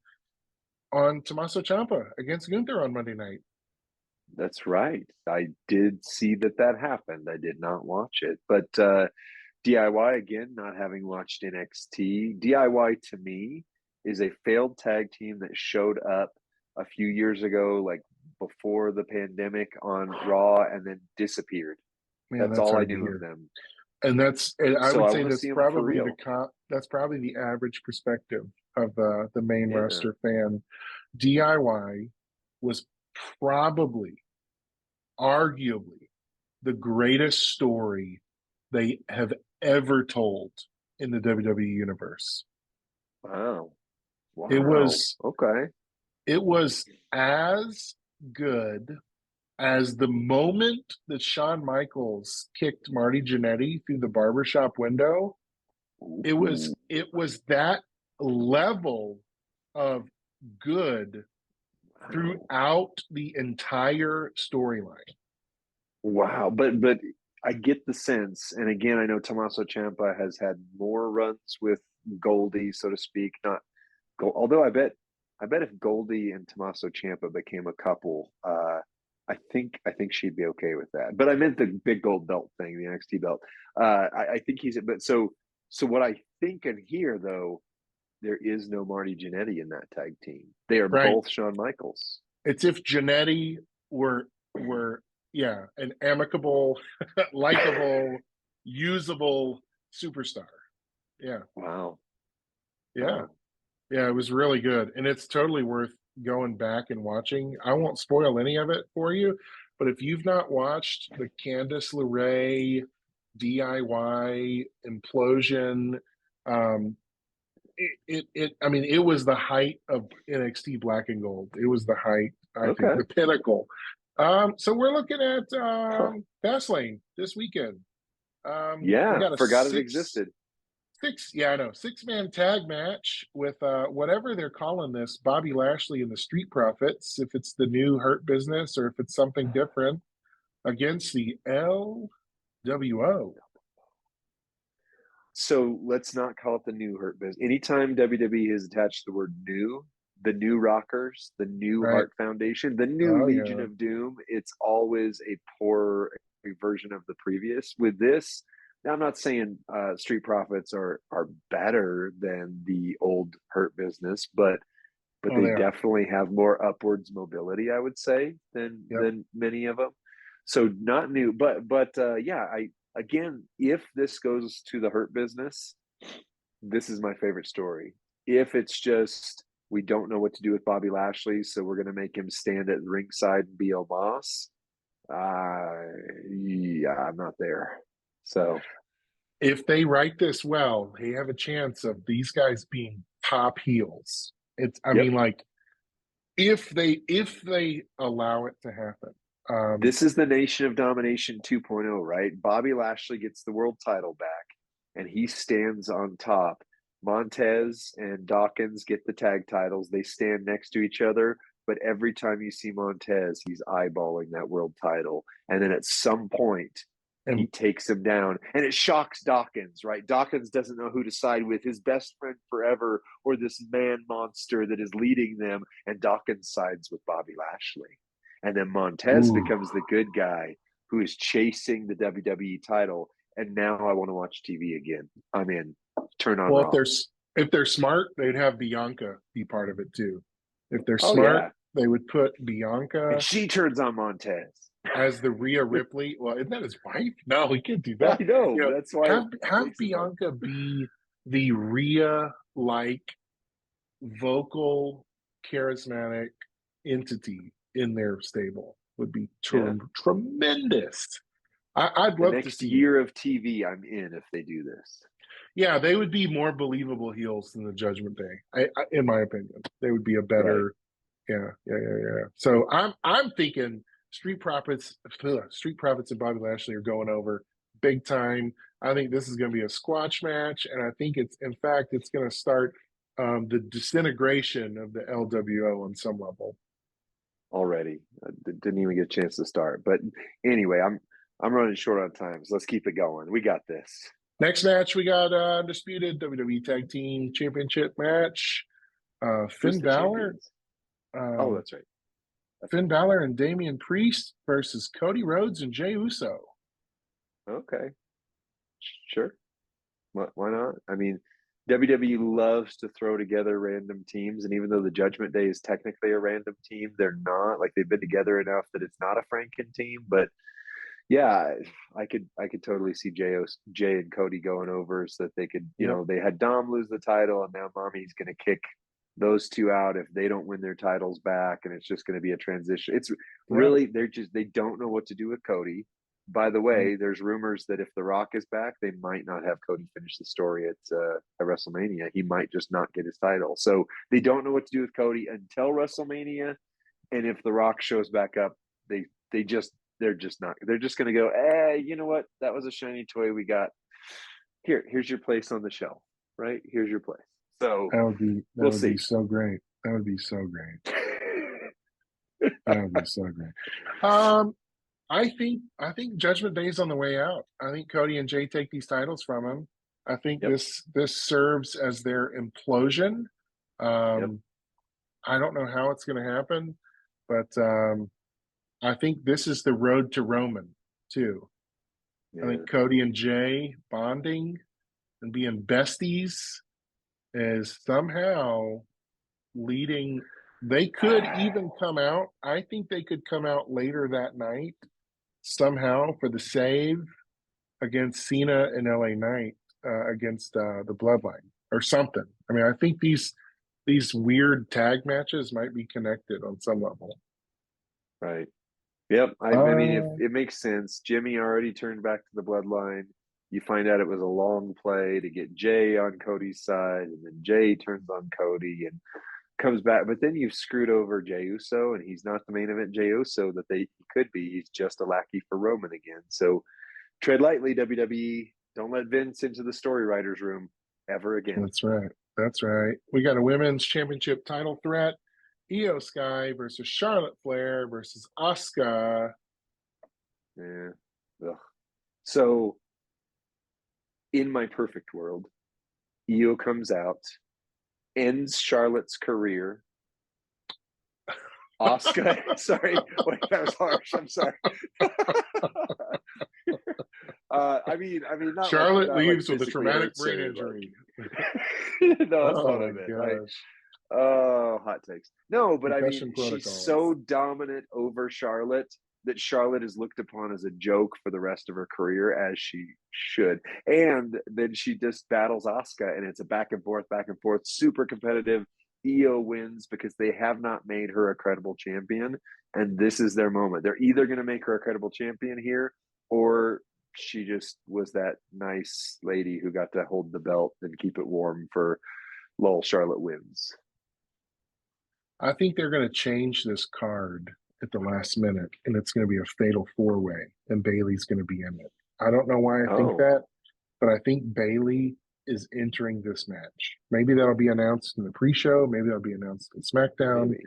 on Tommaso Ciampa against Gunther on Monday night. That's right. I did see that happened. I did not watch it. But DIY, again, not having watched NXT, DIY to me is a failed tag team that showed up a few years ago, like before the pandemic on Raw, and then disappeared. Man, that's all I knew of them. And I would say that's probably the average perspective of the main roster fan. DIY was arguably the greatest story they have ever told in the WWE universe. Wow. It was as good as the moment that Shawn Michaels kicked Marty Jannetty through the barbershop window. It was that level of good throughout the entire storyline. Wow. But I get the sense, and again, I know Tommaso Ciampa has had more runs with Goldie, so to speak. Although I bet if Goldie and Tommaso Ciampa became a couple, I think she'd be okay with that. But I meant the big gold belt thing, the NXT belt. I think he's. But so what I think and hear though, there is no Marty Jannetty in that tag team. They are both Shawn Michaels. It's if Jannetty were an amicable, likable, usable superstar. Yeah. Wow. Yeah. Wow. Yeah, it was really good. And it's totally worth going back and watching. I won't spoil any of it for you, but if you've not watched the Candice LeRae DIY implosion, it was the height of NXT Black and Gold. It was the height, I think, the pinnacle. So we're looking at Fastlane this weekend. Forgot it existed. 6-man tag match with whatever they're calling this, Bobby Lashley and the Street Profits, if it's the new Hurt Business or if it's something different, against the LWO. So let's not call it the new Hurt Business. Anytime WWE has attached the word new, the new Rockers, the new Right. Heart Foundation, the new Legion of Doom, it's always a poor version of the previous. With this, now I'm not saying Street Profits are better than the old Hurt Business, but they definitely have more upwards mobility, I would say, than many of them. So not new, but again, if this goes to the Hurt Business, this is my favorite story. If it's just we don't know what to do with Bobby Lashley, so we're going to make him stand at ringside and be Omos, I'm not there. So if they write this well, they have a chance of these guys being top heels. I mean, like, if they allow it to happen. This is the Nation of Domination 2.0, right? Bobby Lashley gets the world title back, and he stands on top. Montez and Dawkins get the tag titles. They stand next to each other, but every time you see Montez, he's eyeballing that world title. And then at some point, he takes him down, and it shocks Dawkins, right? Dawkins doesn't know who to side with, his best friend forever or this man monster that is leading them, and Dawkins sides with Bobby Lashley. And then Montez becomes the good guy who is chasing the WWE title. And now I want to watch TV again. I'm in. Turn on Raw. If they're smart, they'd have Bianca be part of it too. If they're smart, they would put Bianca. And she turns on Montez as the Rhea Ripley. Well, isn't that his wife? No, we can't do that. I know. That's why have Bianca be the Rhea-like vocal, charismatic entity in their stable. Would be tremendous. I'd love to see year of TV. I'm in if they do this. Yeah, they would be more believable heels than the Judgment Day. In my opinion, they would be a better. Right. Yeah. So I'm thinking Street Profits and Bobby Lashley are going over big time. I think this is going to be a squash match, and I think it's going to start the disintegration of the LWO on some level. Already, didn't even get a chance to start. But anyway, I'm running short on time, so let's keep it going. We got this. Next match, we got undisputed WWE Tag Team Championship match. Finn Balor. That's right. Finn Balor and Damian Priest versus Cody Rhodes and Jey Uso. Okay. Sure. Why not? I mean, WWE loves to throw together random teams, and even though the Judgment Day is technically a random team, they're not. Like, they've been together enough that it's not a Franken team, but yeah, I could totally see Jay and Cody going over so that they could, you know, they had Dom lose the title, and now Mommy's going to kick those two out if they don't win their titles back, and it's just going to be a transition. It's really they don't know what to do with Cody. By the way, there's rumors that if The Rock is back, they might not have Cody finish the story at WrestleMania. He might just not get his title. So they don't know what to do with Cody until WrestleMania. And if The Rock shows back up, they're just going to go, you know what? That was a shiny toy we got. Here's your place on the shelf, right? Here's your place. So that would be so great. That would be so great. That would be so great. I think Judgment Day is on the way out. I think Cody and Jay take these titles from him. I think this serves as their implosion. I don't know how it's going to happen, but I think this is the road to Roman too. I think Cody and Jay bonding and being besties is somehow leading. They could even come out. I think they could come out later that night somehow for the save against Cena and LA Knight against the Bloodline or something. I mean, I think these weird tag matches might be connected on some level. Right. Yep. I mean, it makes sense. Jimmy already turned back to the Bloodline. You find out it was a long play to get Jay on Cody's side, and then Jay turns on Cody and comes back. But then you've screwed over Jey Uso, and he's not the main event Jey Uso that he could be. He's just a lackey for Roman again. So tread lightly, WWE. Don't let Vince into the story writer's room. ever again. That's right. That's right. We got a women's championship title threat. Io Sky versus Charlotte Flair versus Asuka. Yeah. Ugh. So, in my perfect world, Io comes out, ends Charlotte's career. Asuka, sorry, wait, that was harsh. I'm sorry. I mean, not Charlotte like, leaves like with a traumatic brain her, injury. Like... No, that's not Oh what I my meant. gosh. Oh, hot takes. No, but I mean, Concussion she's protocols. so dominant over Charlotte that Charlotte is looked upon as a joke for the rest of her career, as she should. And then she just battles Asuka, and it's a back and forth, super competitive. Io wins because they have not made her a credible champion, and this is their moment. They're either going to make her a credible champion here, or she just was that nice lady who got to hold the belt and keep it warm for lol Charlotte wins. I think they're going to change this card at the last minute, and it's going to be a fatal four-way, and Bayley's going to be in it. I don't know why I think that, but I think Bayley is entering this match. Maybe that'll be announced in the pre-show. Maybe that'll be announced in SmackDown. Maybe.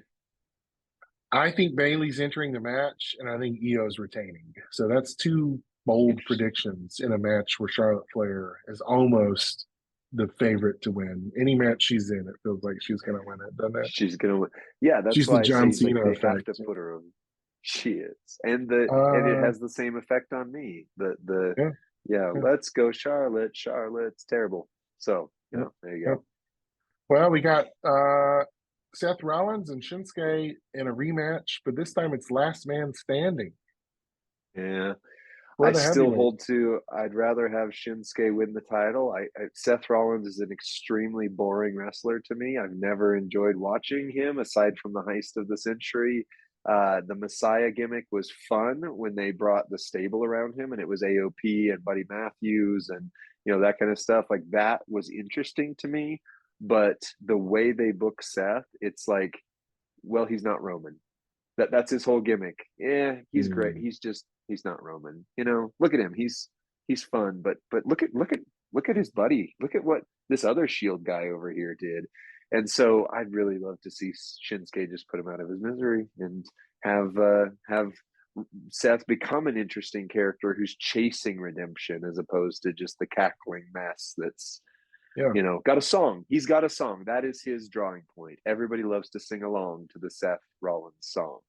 I think Bayley's entering the match, and I think Io's retaining. So that's two bold predictions in a match where Charlotte Flair is almost the favorite to win. Any match she's in, it feels like she's going to win it, doesn't it? She's going to win. Yeah, that's she's why the John Cena they effect. have to put her on. She is, and it has the same effect on me. Yeah, let's go Charlotte. Charlotte's terrible. So there you go. Well, we got Seth Rollins and Shinsuke in a rematch, but this time it's last man standing. Yeah. I still hold to, I'd rather have Shinsuke win the title. Seth Rollins is an extremely boring wrestler to me. I've never enjoyed watching him aside from the heist of the century. The Messiah gimmick was fun when they brought the stable around him, and it was AOP and Buddy Matthews and that kind of stuff. Like, that was interesting to me. But the way they book Seth, it's like, well, he's not Roman. That's his whole gimmick. Yeah, he's great. He's not Roman. Look at him. He's fun, but look at his buddy. Look at what this other Shield guy over here did. And so I'd really love to see Shinsuke just put him out of his misery and have Seth become an interesting character who's chasing redemption as opposed to just the cackling mess that's got a song. He's got a song. That is his drawing point. Everybody loves to sing along to the Seth Rollins song.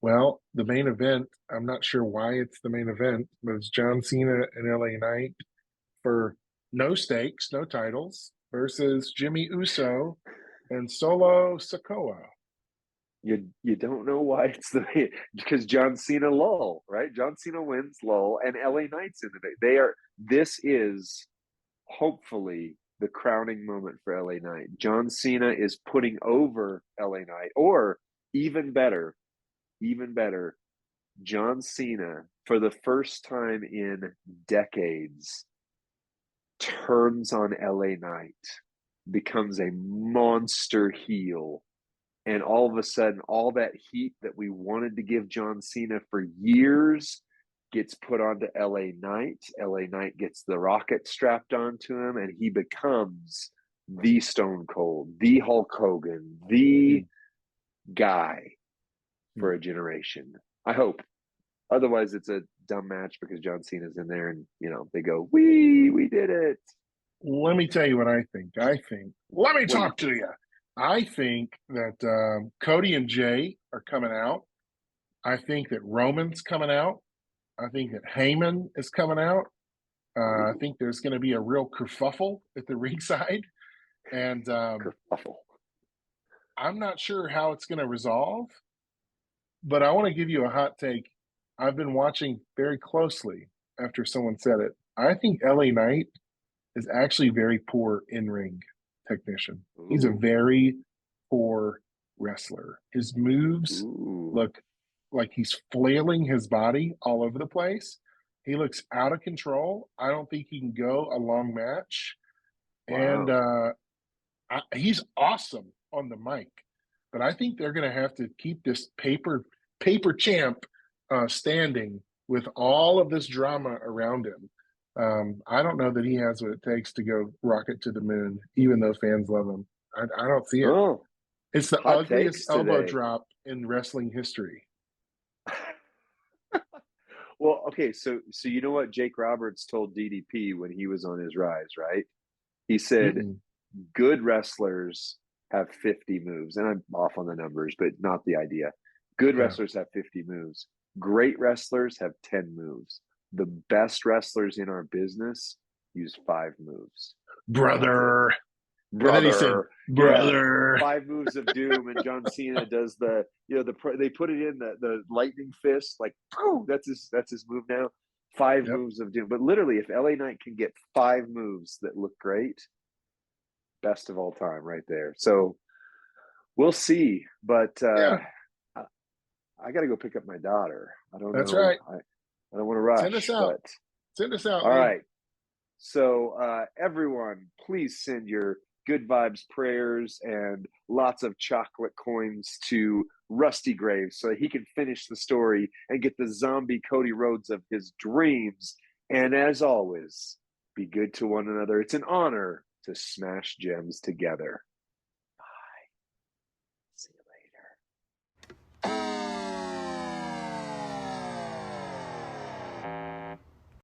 Well, the main event, I'm not sure why it's the main event, but it's John Cena and LA Knight for no stakes, no titles, versus Jimmy Uso and Solo Sikoa. You don't know why it's because John Cena lull, right? John Cena wins lull, and LA Knight's in it. This is hopefully the crowning moment for LA Knight. John Cena is putting over LA Knight, or even better, John Cena, for the first time in decades, turns on LA Knight, becomes a monster heel, and all of a sudden, all that heat that we wanted to give John Cena for years gets put onto LA Knight. LA Knight gets the rocket strapped onto him, and he becomes the Stone Cold, the Hulk Hogan, the guy for a generation. I hope. Otherwise, it's a dumb match because John Cena's in there, and they go, "We did it." Let me tell you what I think. Let me talk to you. I think that Cody and Jay are coming out. I think that Roman's coming out. I think that Heyman is coming out. I think there's going to be a real kerfuffle at the ringside, and kerfuffle. I'm not sure how it's going to resolve. But I want to give you a hot take. I've been watching very closely after someone said it. I think LA Knight is actually very poor in-ring technician. Ooh. He's a very poor wrestler. His moves look like he's flailing his body all over the place. He looks out of control. I don't think he can go a long match. Wow. And he's awesome on the mic. But I think they're going to have to keep this paper champ standing with all of this drama around him. I don't know that he has what it takes to go rocket to the moon, even though fans love him. I don't see it. Oh, It's the hot takes ugliest elbow today. drop in wrestling history. Well, okay, so you know what Jake Roberts told DDP when he was on his rise, right? He said, Mm-mm. good wrestlers have 50 moves, and I'm off on the numbers, but not the idea. Good Yeah. wrestlers have 50 moves. Great wrestlers have 10 moves. The best wrestlers in our business use 5 moves. Brother. Brother. And then he said, brother. Yeah, 5 moves of doom, and John Cena does the, they put it in the lightning fist, like, poof, that's his move now. 5 Yep. moves of doom. But literally, if LA Knight can get 5 moves that look great, best of all time right there. So we'll see. But Yeah. I got to go pick up my daughter. I don't know. That's right. I don't want to rush. Send us out. But Send us out. all Lee. right. So everyone, please send your good vibes, prayers, and lots of chocolate coins to Rusty Graves so that he can finish the story and get the zombie Cody Rhodes of his dreams. And as always, be good to one another. It's an honor to smash gems together.